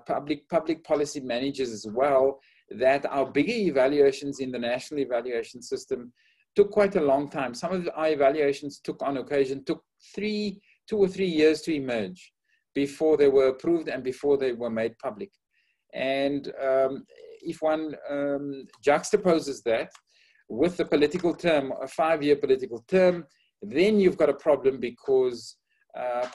public policy managers as well, that our bigger evaluations in the national evaluation system took quite a long time. Some of our evaluations took, on occasion, took 2 or 3 years to emerge before they were approved and before they were made public. And if one juxtaposes that with the political term, a 5-year political term, then you've got a problem, because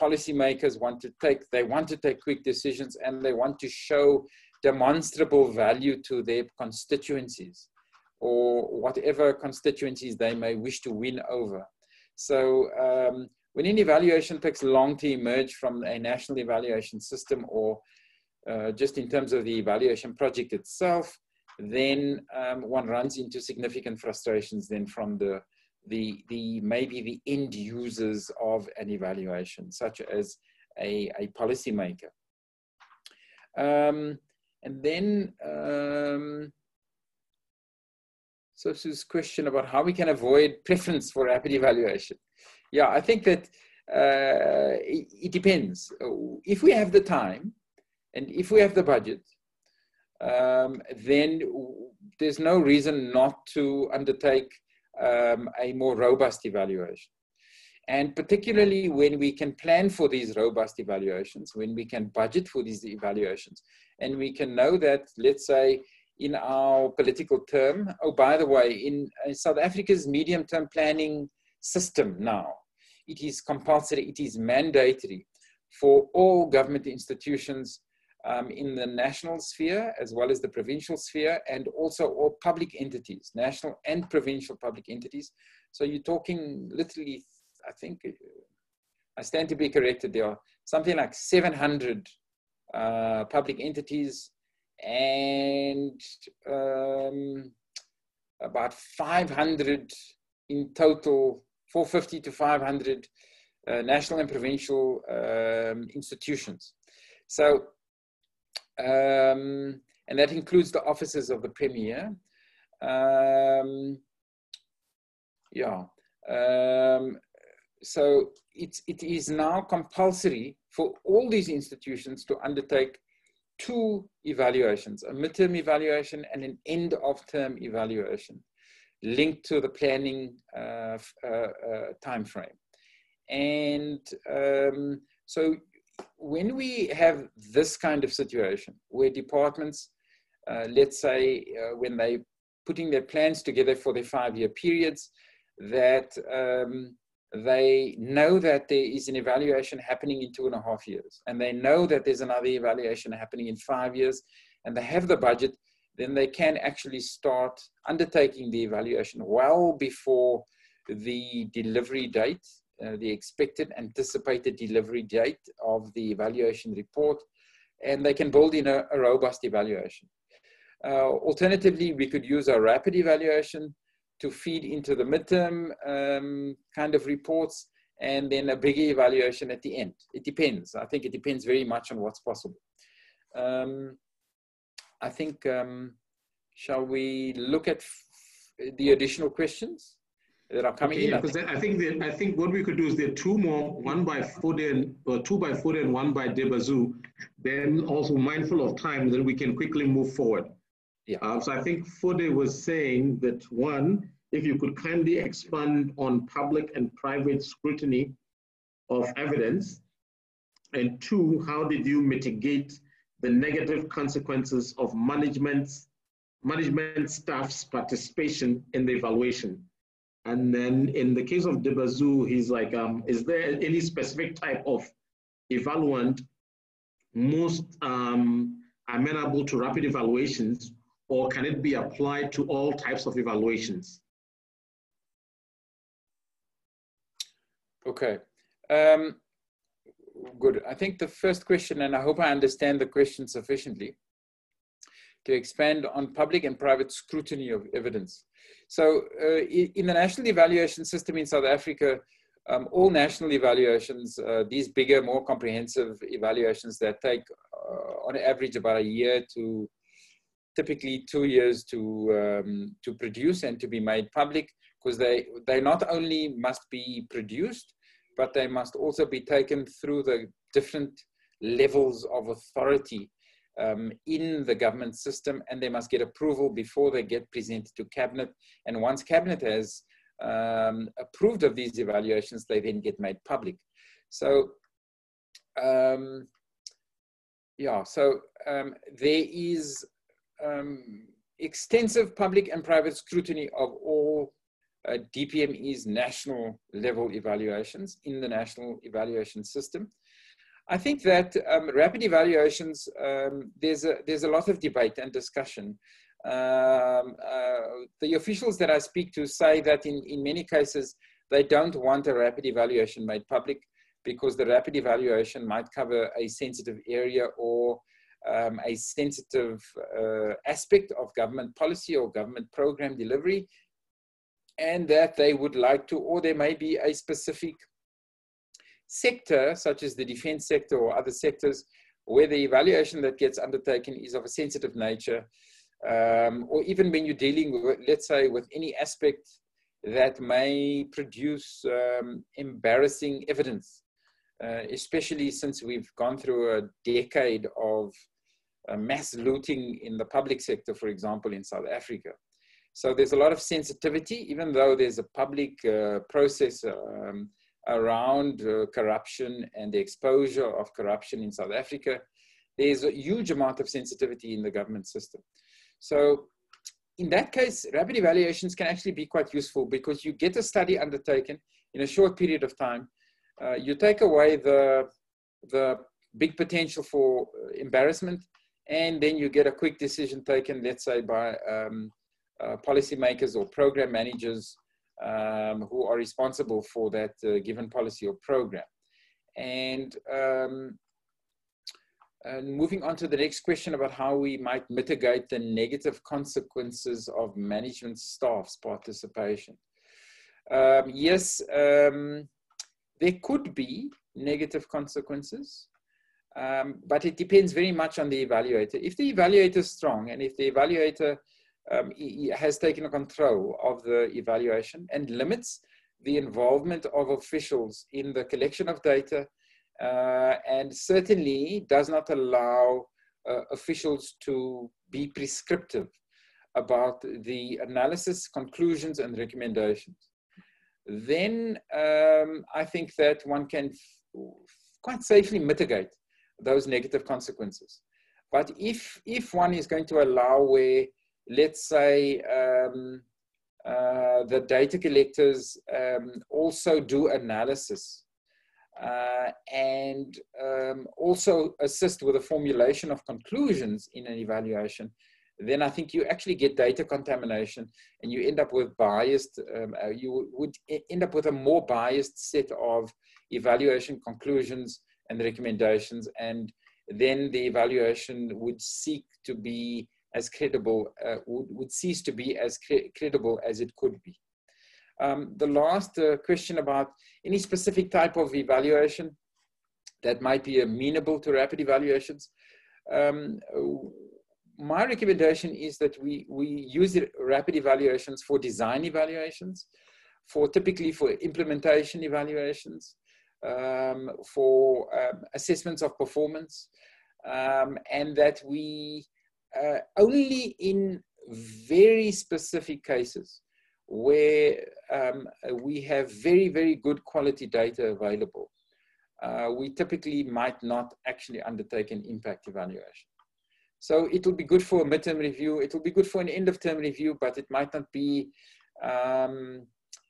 policymakers want to take quick decisions, and they want to show demonstrable value to their constituencies, or whatever constituencies they may wish to win over. So when an evaluation takes long to emerge from a national evaluation system, or just in terms of the evaluation project itself, then one runs into significant frustrations then from maybe the end users of an evaluation, such as a policymaker. And then, so this is a question about how we can avoid preference for rapid evaluation. Yeah, I think that it depends. If we have the time and if we have the budget, then there's no reason not to undertake a more robust evaluation. And particularly when we can plan for these robust evaluations, when we can budget for these evaluations, and we can know that, let's say, in our political term, oh, by the way, in South Africa's medium-term planning system now, it is compulsory, it is mandatory for all government institutions in the national sphere, as well as the provincial sphere, and also all public entities, national and provincial public entities. So you're talking literally, I think, I stand to be corrected, there are something like 700 public entities, and about 500 in total, 450 to 500 national and provincial institutions. So, and that includes the offices of the Premier. So it is now compulsory for all these institutions to undertake 2 evaluations, a midterm evaluation and an end of term evaluation, linked to the planning time frame. And so when we have this kind of situation where departments, let's say when they putting their plans together for their 5-year periods, that they know that there is an evaluation happening in 2.5 years, and they know that there's another evaluation happening in 5 years, and they have the budget, then they can actually start undertaking the evaluation well before the delivery date, the expected anticipated delivery date of the evaluation report, and they can build in a robust evaluation. Alternatively, we could use a rapid evaluation to feed into the midterm kind of reports, and then a bigger evaluation at the end. It depends. I think it depends very much on what's possible. I think, shall we look at the additional questions that are coming in. Yeah, because I think what we could do is there are two more, one by Foden, or two by Foden and one by Debazu. Then also mindful of time, then we can quickly move forward. Yeah. So I think Fode was saying that one, if you could kindly expand on public and private scrutiny of evidence, and two, how did you mitigate the negative consequences of management staff's participation in the evaluation? And then in the case of Debazu, he's like, is there any specific type of evaluant most amenable to rapid evaluations, or can it be applied to all types of evaluations? Okay. Good. I think the first question, and I hope I understand the question sufficiently, to expand on public and private scrutiny of evidence. So in the national evaluation system in South Africa, all national evaluations, these bigger, more comprehensive evaluations that take on average about a year to typically 2 years to produce and to be made public, because they not only must be produced, but they must also be taken through the different levels of authority in the government system, and they must get approval before they get presented to Cabinet. And once Cabinet has approved of these evaluations, they then get made public. So, yeah, so there is extensive public and private scrutiny of all DPME's national level evaluations in the national evaluation system. I think that rapid evaluations, there's a lot of debate and discussion. The officials that I speak to say that in many cases, they don't want a rapid evaluation made public because the rapid evaluation might cover a sensitive area or a sensitive aspect of government policy or government program delivery, and that they would like to, or there may be a specific sector, such as the defense sector or other sectors, where the evaluation that gets undertaken is of a sensitive nature, or even when you're dealing with, let's say, with any aspect that may produce embarrassing evidence, especially since we've gone through a decade of mass looting in the public sector, for example, in South Africa. So there's a lot of sensitivity, even though there's a public process around corruption and the exposure of corruption in South Africa. There's a huge amount of sensitivity in the government system. So in that case, rapid evaluations can actually be quite useful because you get a study undertaken in a short period of time. You take away the big potential for embarrassment, and then you get a quick decision taken, let's say, by policymakers or program managers who are responsible for that given policy or program. And moving on to the next question about how we might mitigate the negative consequences of management staff's participation. Yes, there could be negative consequences, but it depends very much on the evaluator. If the evaluator is strong and if the evaluator has taken control of the evaluation and limits the involvement of officials in the collection of data, and certainly does not allow officials to be prescriptive about the analysis, conclusions, and recommendations, then I think that one can quite safely mitigate those negative consequences. But if one is going to allow where, let's say, the data collectors also do analysis and also assist with the formulation of conclusions in an evaluation, then I think you actually get data contamination and you end up with biased, you would end up with a more biased set of evaluation conclusions and recommendations, and then the evaluation would seek to be as credible, would cease to be as credible as it could be. The last question about any specific type of evaluation that might be amenable to rapid evaluations. My recommendation is that we use rapid evaluations for design evaluations, typically for implementation evaluations, for assessments of performance, and that we only in very specific cases where we have very, very good quality data available, we typically might not actually undertake an impact evaluation. So it will be good for a midterm review, it will be good for an end of term review, but it might not be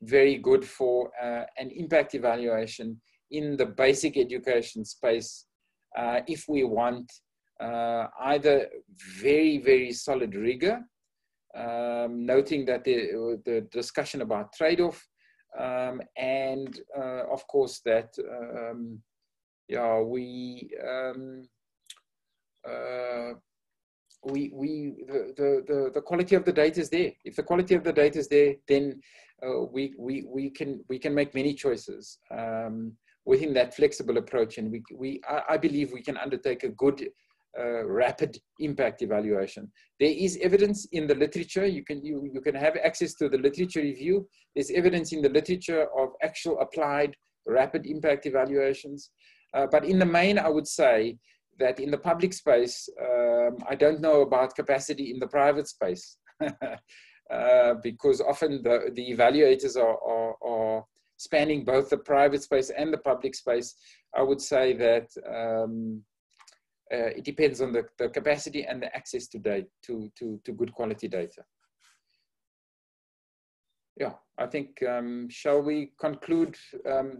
very good for an impact evaluation in the basic education space if we want either very, very solid rigor, noting that the discussion about trade-off, and of course that the quality of the data is there. If the quality of the data is there, then we can make many choices within that flexible approach, and I believe we can undertake a good rapid impact evaluation. There is evidence in the literature. You can have access to the literature review. There's evidence in the literature of actual applied rapid impact evaluations. But in the main, I would say that in the public space, I don't know about capacity in the private space because often the evaluators are spanning both the private space and the public space. I would say that it depends on the capacity and the access to data, to good quality data. Yeah, I think, shall we conclude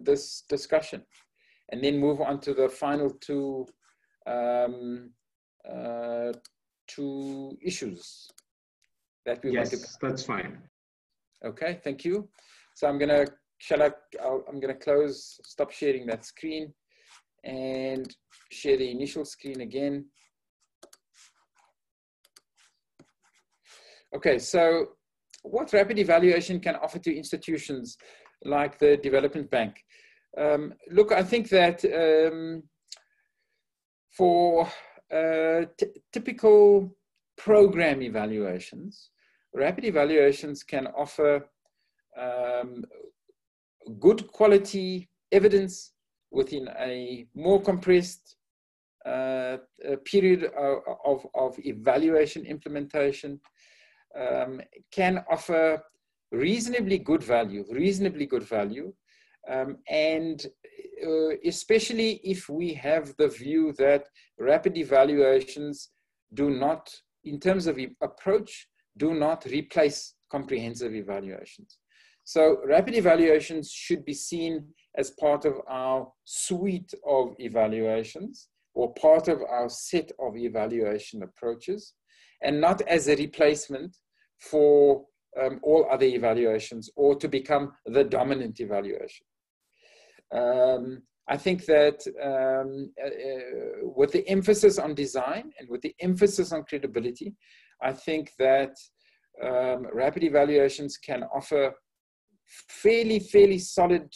this discussion and then move on to the final two issues that we want to. Yes, that's fine. Okay, thank you. So I'm gonna stop sharing that screen and share the initial screen again. Okay, so what rapid evaluation can offer to institutions like the Development Bank? Look, I think that for typical program evaluations, rapid evaluations can offer good quality evidence within a more compressed period of evaluation implementation, can offer reasonably good value, and especially if we have the view that rapid evaluations do not, in terms of approach, do not replace comprehensive evaluations. So rapid evaluations should be seen as part of our suite of evaluations or part of our set of evaluation approaches, and not as a replacement for all other evaluations or to become the dominant evaluation. I think that with the emphasis on design and with the emphasis on credibility, I think that rapid evaluations can offer fairly solid,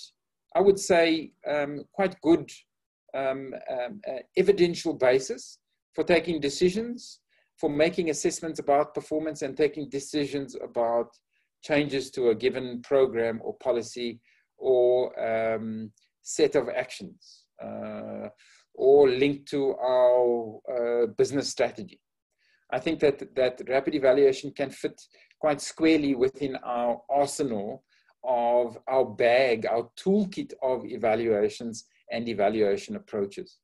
I would say quite good evidential basis for taking decisions, for making assessments about performance and taking decisions about changes to a given program or policy or set of actions or linked to our business strategy. I think that rapid evaluation can fit quite squarely within our arsenal of our bag, our toolkit of evaluations and evaluation approaches.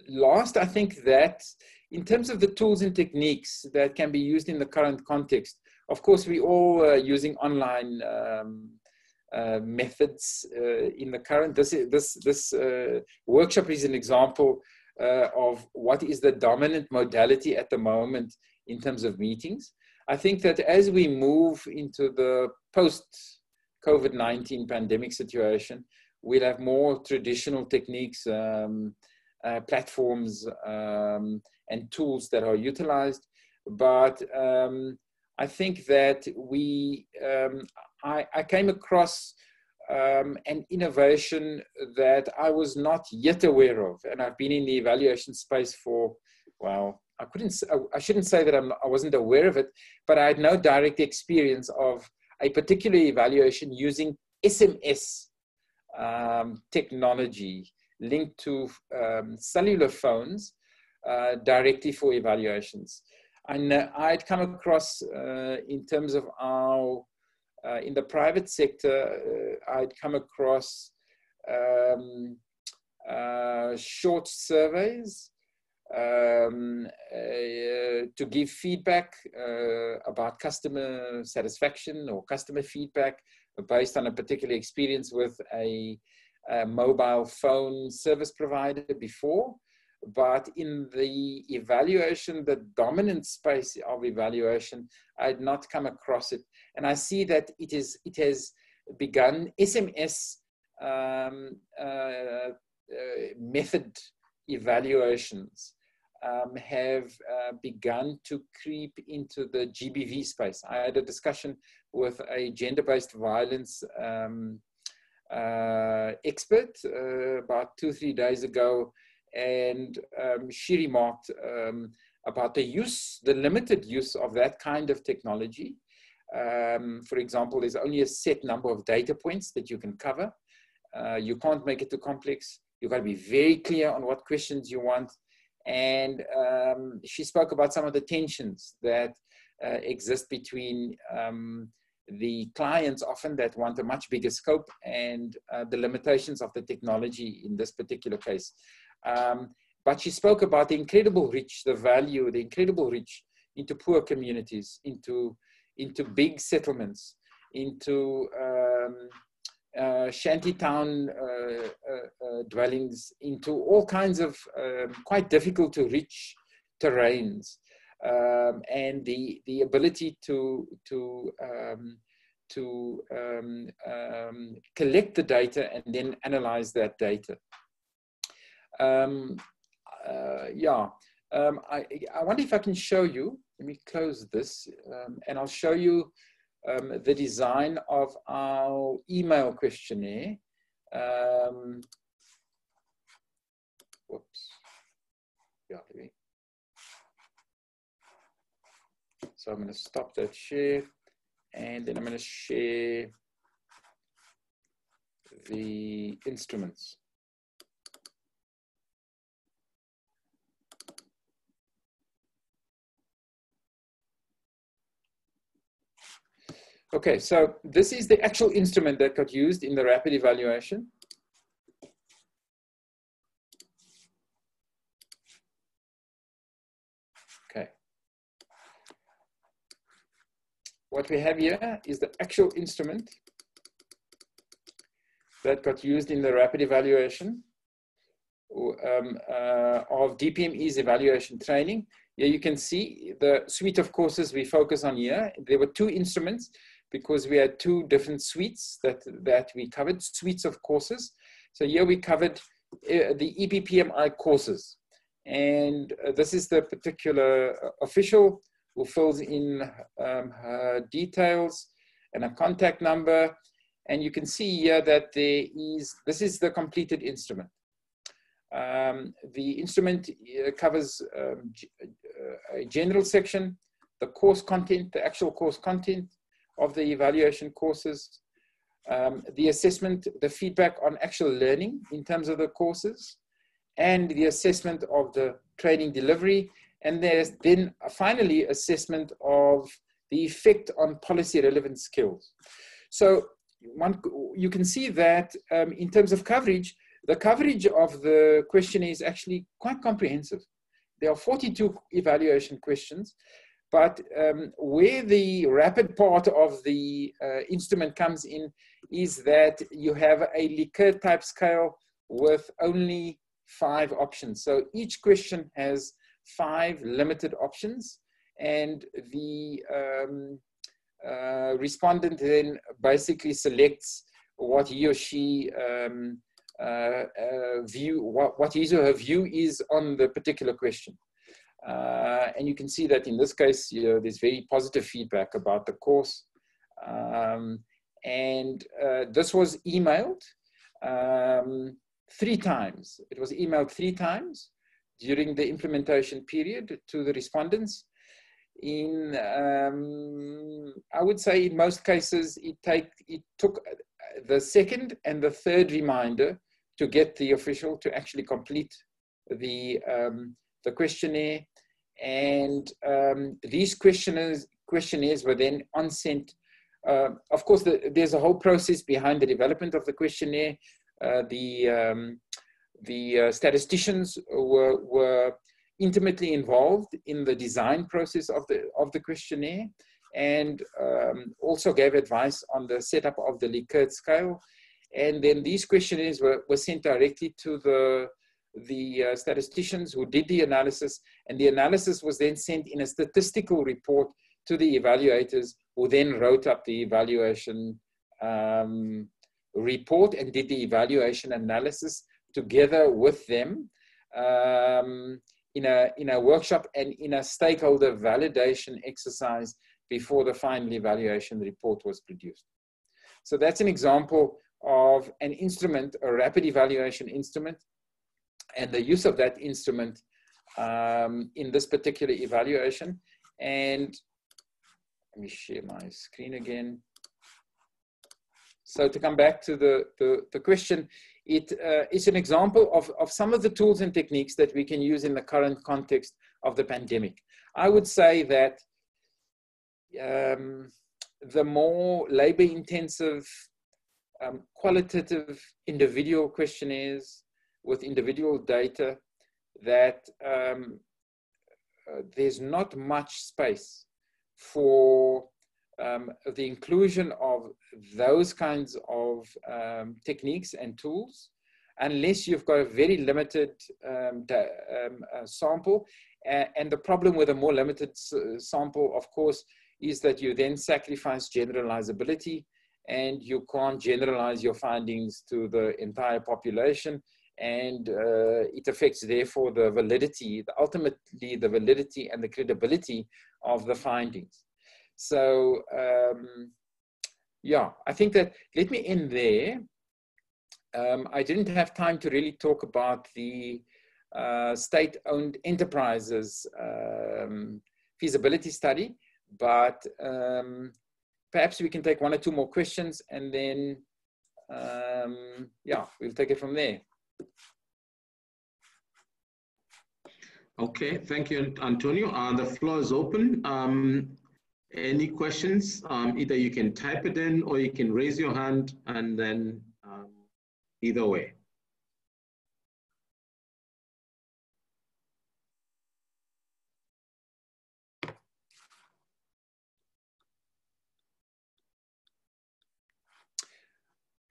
Last, I think that in terms of the tools and techniques that can be used in the current context, of course, we all are using online methods in the current. This workshop is an example of what is the dominant modality at the moment in terms of meetings. I think that as we move into the post-COVID-19 pandemic situation, we'll have more traditional techniques, platforms, and tools that are utilized. But I think that I came across an innovation that I was not yet aware of, and I've been in the evaluation space for, well, I shouldn't say that I wasn't aware of it, but I had no direct experience of a particular evaluation using SMS technology linked to cellular phones directly for evaluations. And I'd come across, in terms of our, in the private sector, I'd come across short surveys to give feedback about customer satisfaction or customer feedback based on a particular experience with a mobile phone service provider before. But in the evaluation, the dominant space of evaluation, I had not come across it. And I see that it has begun, SMS method evaluations have begun to creep into the GBV space. I had a discussion with a gender-based violence expert about 2-3 days ago, and she remarked about the limited use of that kind of technology. For example, there's only a set number of data points that you can cover. You can't make it too complex. You've got to be very clear on what questions you want. And she spoke about some of the tensions that exist between the clients often that want a much bigger scope and the limitations of the technology in this particular case. But she spoke about the incredible reach, the value, the incredible reach into poor communities, into big settlements, into shantytown dwellings, into all kinds of quite difficult to reach terrains, and the ability to collect the data and then analyze that data. I wonder if I can show you. Let me close this, and I'll show you the design of our email questionnaire. Whoops. Yeah, so I'm going to stop that share, and then I'm going to share the instruments. Okay, so this is the actual instrument that got used in the rapid evaluation. Okay. What we have here is the actual instrument that got used in the rapid evaluation of DPME's evaluation training. Here you can see the suite of courses we focus on here. There were 2 instruments, because we had 2 different suites that we covered, suites of courses. So here we covered the EPPMI courses. And this is the particular official who fills in her details and a contact number. And you can see here that this is the completed instrument. The instrument covers a general section, the course content, the actual course content of the evaluation courses, the assessment, the feedback on actual learning in terms of the courses, and the assessment of the training delivery. And there's then finally assessment of the effect on policy relevant skills. So you can see that in terms of coverage, the coverage of the questionnaire is actually quite comprehensive. There are 42 evaluation questions, but where the rapid part of the instrument comes in is that you have a Likert type scale with only 5 options. So each question has 5 limited options, and the respondent then basically selects what he or she what his or her view is on the particular question. And you can see that in this case, there's very positive feedback about the course. This was emailed 3 times. It was emailed 3 times during the implementation period to the respondents. I would say in most cases, it took the second and the third reminder to get the official to actually complete the questionnaire. And these questionnaires were then sent. Of course, there's a whole process behind the development of the questionnaire. The statisticians were intimately involved in the design process of the questionnaire, and also gave advice on the setup of the Likert scale. And then these questionnaires were sent directly to the statisticians who did the analysis, and the analysis was then sent in a statistical report to the evaluators, who then wrote up the evaluation report and did the evaluation analysis together with them in a workshop and in a stakeholder validation exercise before the final evaluation report was produced. So that's an example of an instrument, a rapid evaluation instrument, and the use of that instrument in this particular evaluation. And let me share my screen again. So to come back to the question, it's an example of some of the tools and techniques that we can use in the current context of the pandemic. I would say that the more labor-intensive, qualitative individual questionnaires with individual data, that there's not much space for the inclusion of those kinds of techniques and tools, unless you've got a very limited sample. And the problem with a more limited sample, of course, is that you then sacrifice generalizability, and you can't generalize your findings to the entire population. And it affects, therefore, the validity, ultimately the validity and the credibility of the findings. So, yeah, I think that, let me end there. I didn't have time to really talk about the state-owned enterprises feasibility study, but perhaps we can take one or two more questions, and then, yeah, we'll take it from there. Okay, thank you, Antonio. The floor is open. Any questions? Either you can type it in or you can raise your hand, and then either way.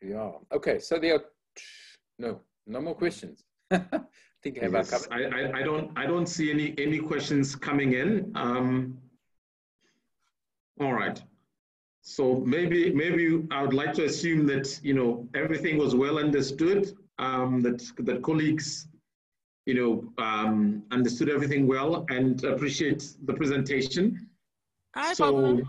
Yeah, okay, so there are no more questions. I think I have covered. I don't see any questions coming in. All right. So maybe I would like to assume that, you know, everything was well understood, that colleagues, you know, understood everything well and appreciate the presentation. Hi, so,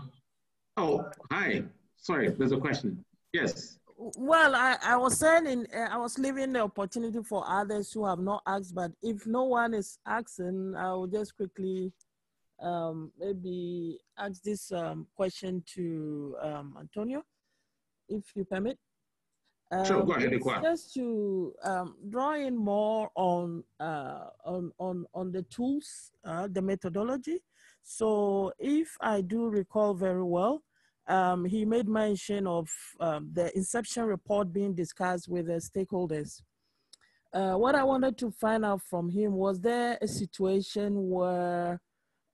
oh, hi. Sorry, there's a question. Yes. Well, I was saying, I was leaving the opportunity for others who have not asked, but if no one is asking, I will just quickly maybe ask this question to Antonio, if you permit. Sure, go ahead. Just to draw in more on the tools, the methodology. So if I do recall very well, he made mention of the inception report being discussed with the stakeholders. What I wanted to find out from him, was there a situation where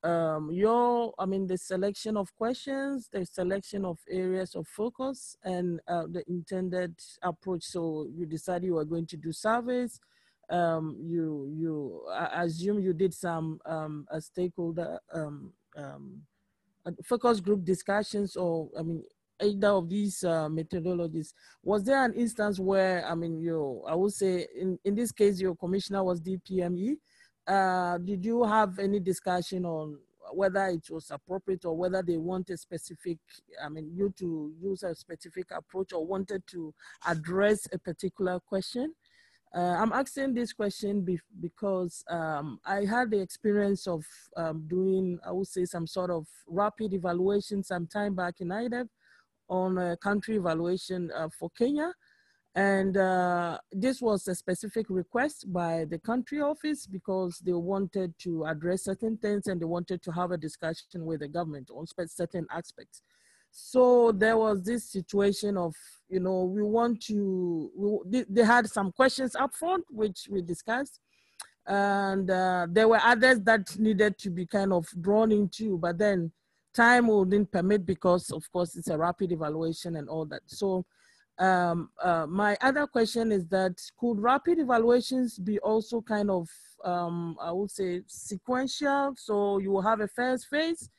the selection of questions, the selection of areas of focus, and the intended approach? So you decided you were going to do surveys. I assume you did some a stakeholder focus group discussions, or either of these methodologies. Was there an instance where, I would say in this case, your commissioner was DPME? Did you have any discussion on whether it was appropriate, or whether they want a specific, you to use a specific approach, or wanted to address a particular question? I'm asking this question because I had the experience of doing, I would say, some sort of rapid evaluation some time back in IDEV on a country evaluation for Kenya. And this was a specific request by the country office because they wanted to address certain things and they wanted to have a discussion with the government on certain aspects. So there was this situation of, you know, they had some questions up front, which we discussed. And there were others that needed to be kind of drawn into, but then time wouldn't permit because, of course, it's a rapid evaluation and all that. So my other question is that could rapid evaluations be also kind of, I would say, sequential? So you will have a first phase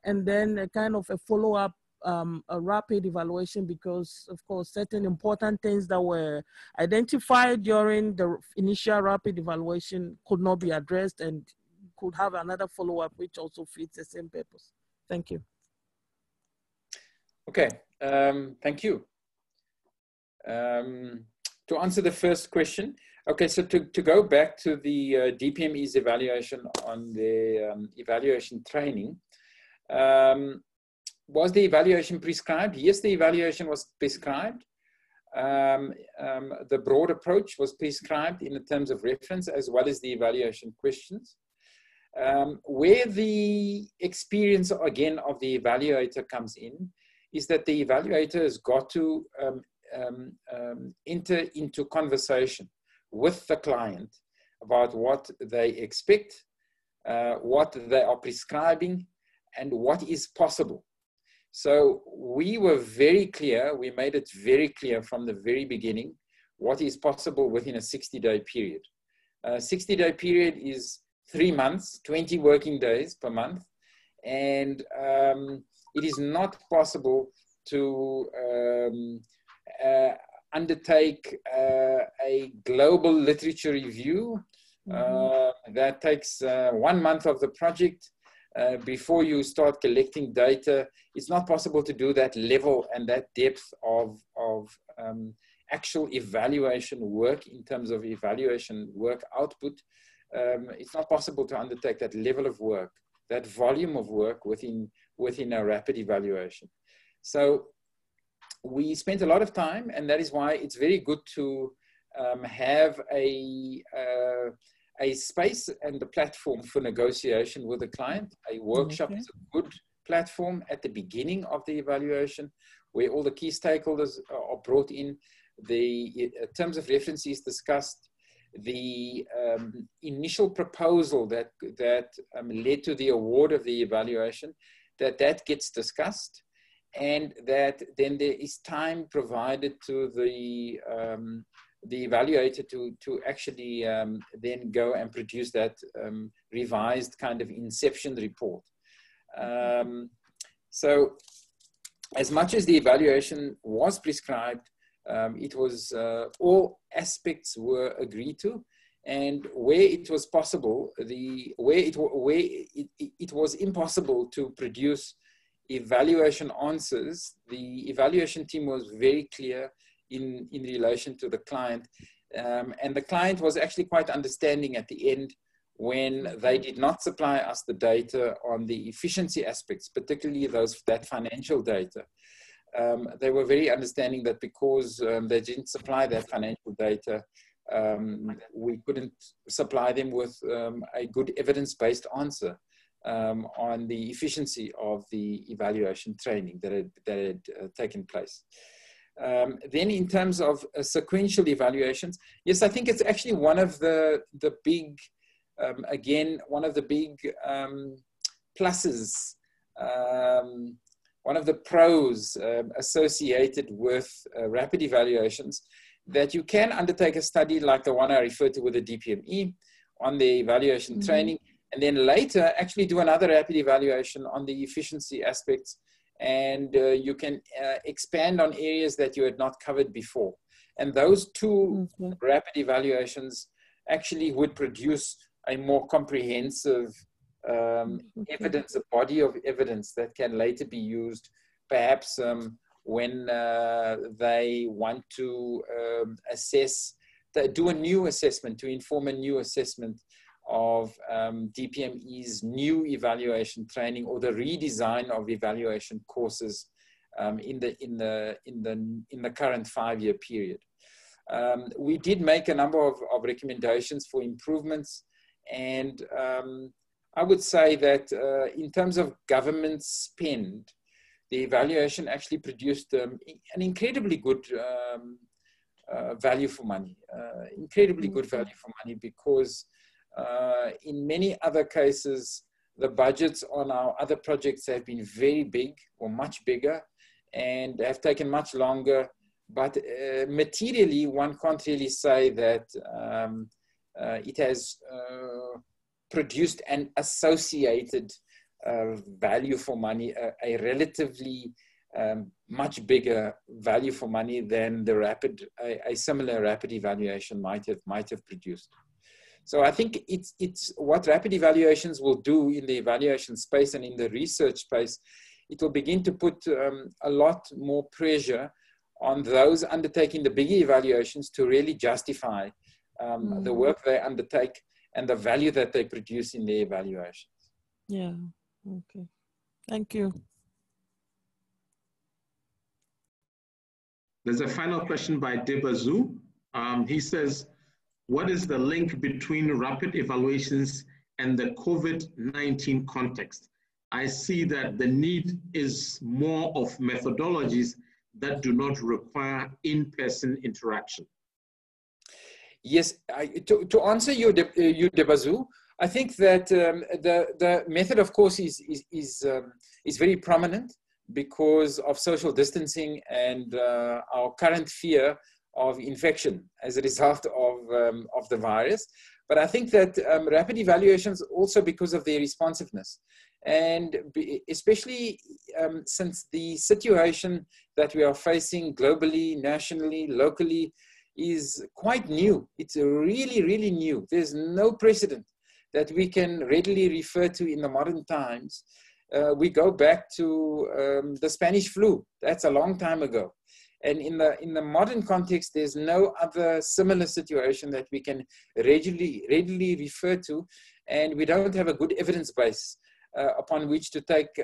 and then a kind of a follow-up, a rapid evaluation, because of course certain important things that were identified during the initial rapid evaluation could not be addressed and could have another follow-up which also fits the same purpose. Thank you. Okay, thank you. To answer the first question, okay, so to go back to the DPME's evaluation on the evaluation training, was the evaluation prescribed? Yes, the evaluation was prescribed. The broad approach was prescribed in terms of reference as well as the evaluation questions. Where the experience, again, of the evaluator comes in is that the evaluator has got to enter into conversation with the client about what they expect, what they are prescribing, and what is possible. So we were very clear, we made it very clear from the very beginning what is possible within a 60-day period. A 60-day period is 3 months, 20 working days per month, and it is not possible to undertake a global literature review that takes 1 month of the project before you start collecting data. It's not possible to do that level and that depth of actual evaluation work in terms of evaluation work output. It's not possible to undertake that level of work, that volume of work within a rapid evaluation. So we spent a lot of time, and that is why it's very good to have a space and a platform for negotiation with the client. A workshop is a good platform at the beginning of the evaluation where all the key stakeholders are brought in. The terms of reference is discussed. The initial proposal that led to the award of the evaluation, that gets discussed, and that then there is time provided to the evaluator to actually then go and produce that revised kind of inception report. So as much as the evaluation was prescribed, it was all aspects were agreed to, and where it was possible, where it was impossible to produce evaluation answers, the evaluation team was very clear in relation to the client, and the client was actually quite understanding at the end when they did not supply us the data on the efficiency aspects, particularly that financial data. They were very understanding that because they didn't supply that financial data, we couldn't supply them with a good evidence-based answer on the efficiency of the evaluation training that had taken place. Then in terms of sequential evaluations, yes, I think it's actually one of the big, again, one of the big pluses, one of the pros associated with rapid evaluations, that you can undertake a study like the one I referred to with the DPME on the evaluation training, and then later actually do another rapid evaluation on the efficiency aspects, and you can expand on areas that you had not covered before. And those two rapid evaluations actually would produce a more comprehensive evidence, a body of evidence that can later be used perhaps when they want to assess do a new assessment, to inform a new assessment of DPME's new evaluation training, or the redesign of evaluation courses in the current 5-year period. We did make a number of recommendations for improvements, and I would say that in terms of government spend, the evaluation actually produced an incredibly good value for money, because in many other cases, the budgets on our other projects have been very big or much bigger and have taken much longer. But materially, one can't really say that it has produced an associated value for money, a relatively much bigger value for money than the a similar rapid evaluation might have produced. So I think it's what rapid evaluations will do in the evaluation space and in the research space. It will begin to put a lot more pressure on those undertaking the bigger evaluations to really justify the work they undertake and the value that they produce in their evaluations. Yeah, okay. Thank you. There's a final question by Debazu. He says, what is the link between rapid evaluations and the COVID-19 context? I see that the need is more of methodologies that do not require in-person interaction. Yes, to answer you, Debazu, I think that the method, of course, is very prominent because of social distancing and our current fear of infection as a result of the virus. But I think that rapid evaluations also because of their responsiveness, and especially since the situation that we are facing globally, nationally, locally is quite new. It's really, really new. There's no precedent that we can readily refer to in the modern times. We go back to the Spanish flu. That's a long time ago. And in the modern context, there's no other similar situation that we can readily refer to, and we don't have a good evidence base upon which to take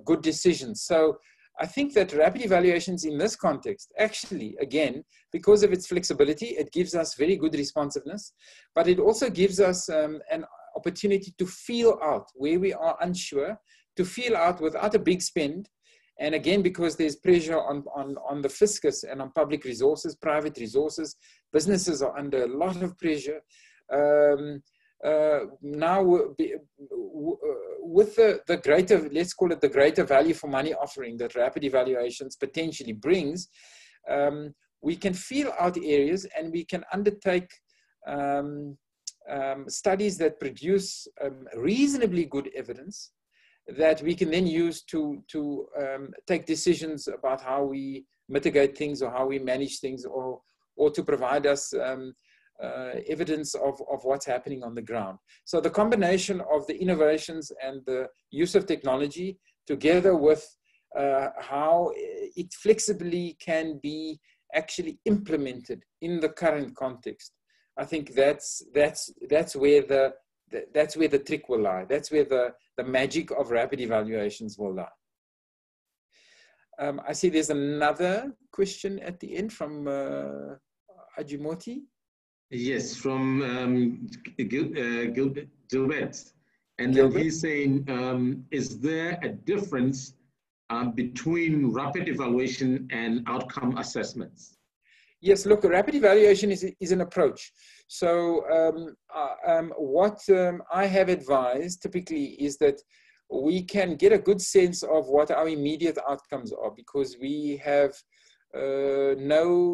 good decisions. So I think that rapid evaluations in this context, actually, again, because of its flexibility, it gives us very good responsiveness, but it also gives us an opportunity to feel out where we are unsure, to feel out without a big spend. And again, because there's pressure on the fiscus and on public resources, private resources, businesses are under a lot of pressure. Now, with the greater, let's call it the greater value for money offering that rapid evaluations potentially brings, we can feel out areas and we can undertake studies that produce reasonably good evidence that we can then use to take decisions about how we mitigate things or how we manage things, or to provide us evidence of what's happening on the ground. So the combination of the innovations and the use of technology together with how it flexibly can be actually implemented in the current context, I think that's where the trick will lie. That's where the magic of rapid evaluations will lie. I see there's another question at the end from Ajimoti. Yes, from Gilbert. And then he's saying, is there a difference between rapid evaluation and outcome assessments? Yes, look, rapid evaluation is an approach. So what I have advised typically is that we can get a good sense of what our immediate outcomes are, because we have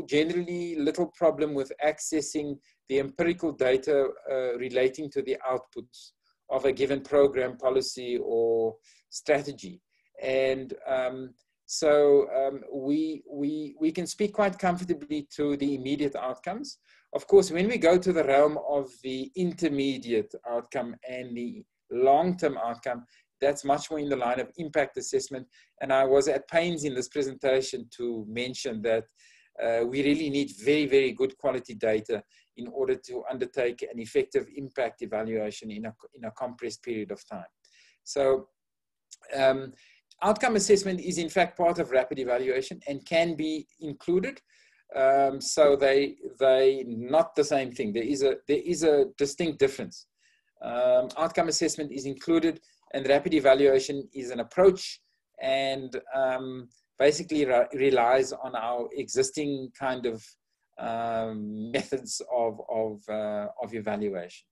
generally little problem with accessing the empirical data relating to the outputs of a given program, policy, or strategy. And so we can speak quite comfortably to the immediate outcomes. Of course, when we go to the realm of the intermediate outcome and the long-term outcome, that's much more in the line of impact assessment. And I was at pains in this presentation to mention that we really need very, very good quality data in order to undertake an effective impact evaluation in a compressed period of time. So outcome assessment is in fact part of rapid evaluation and can be included. So they not the same thing. There is a distinct difference. Outcome assessment is included, and rapid evaluation is an approach, and basically relies on our existing kind of methods of evaluation.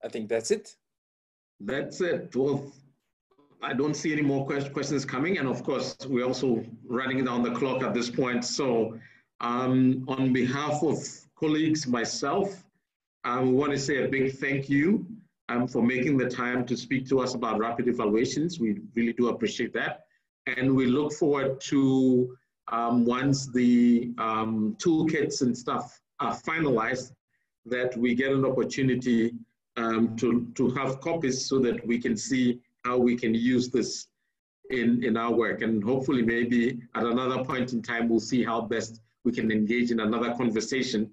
I think that's it. That's it. Well, I don't see any more questions coming, and of course, we're also running down the clock at this point. So, on behalf of colleagues, myself, I want to say a big thank you for making the time to speak to us about rapid evaluations. We really do appreciate that. And we look forward to, once the toolkits and stuff are finalized, that we get an opportunity to have copies so that we can see how we can use this in our work. And hopefully maybe at another point in time, we'll see how best we can engage in another conversation.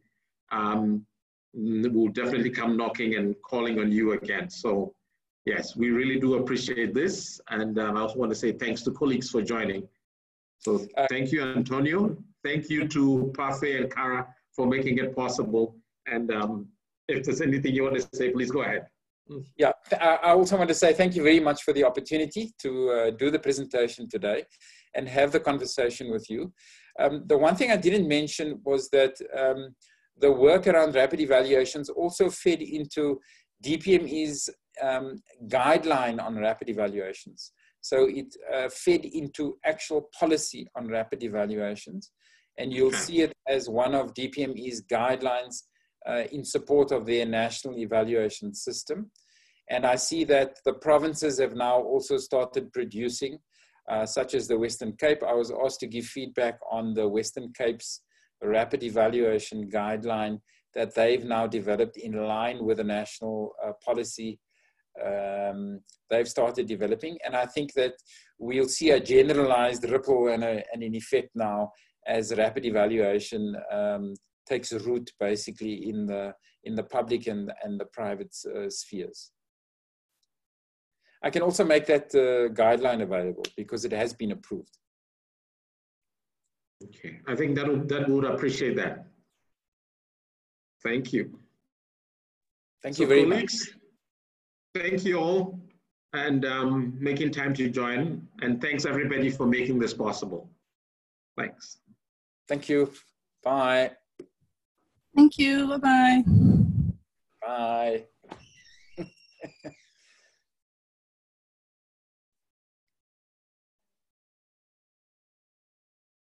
We'll definitely come knocking and calling on you again. So yes, we really do appreciate this. And I also want to say thanks to colleagues for joining. So thank you, Antonio. Thank you to Parfait and Kara for making it possible. And if there's anything you want to say, please go ahead. Yeah, I also want to say thank you very much for the opportunity to do the presentation today and have the conversation with you. The one thing I didn't mention was that the work around rapid evaluations also fed into DPME's guideline on rapid evaluations. So it fed into actual policy on rapid evaluations, and you'll see it as one of DPME's guidelines in support of their national evaluation system. And I see that the provinces have now also started producing, such as the Western Cape. I was asked to give feedback on the Western Cape's rapid evaluation guideline that they've now developed in line with the national policy they've started developing. And I think that we'll see a generalized ripple and an effect now as rapid evaluation takes root basically in the public and the private spheres. I can also make that guideline available because it has been approved. Okay, I think that would appreciate that. Thank you. Thank you very much. Thank you all, and making time to join. And thanks everybody for making this possible. Thanks. Thank you. Bye. Thank you. Bye-bye. Bye.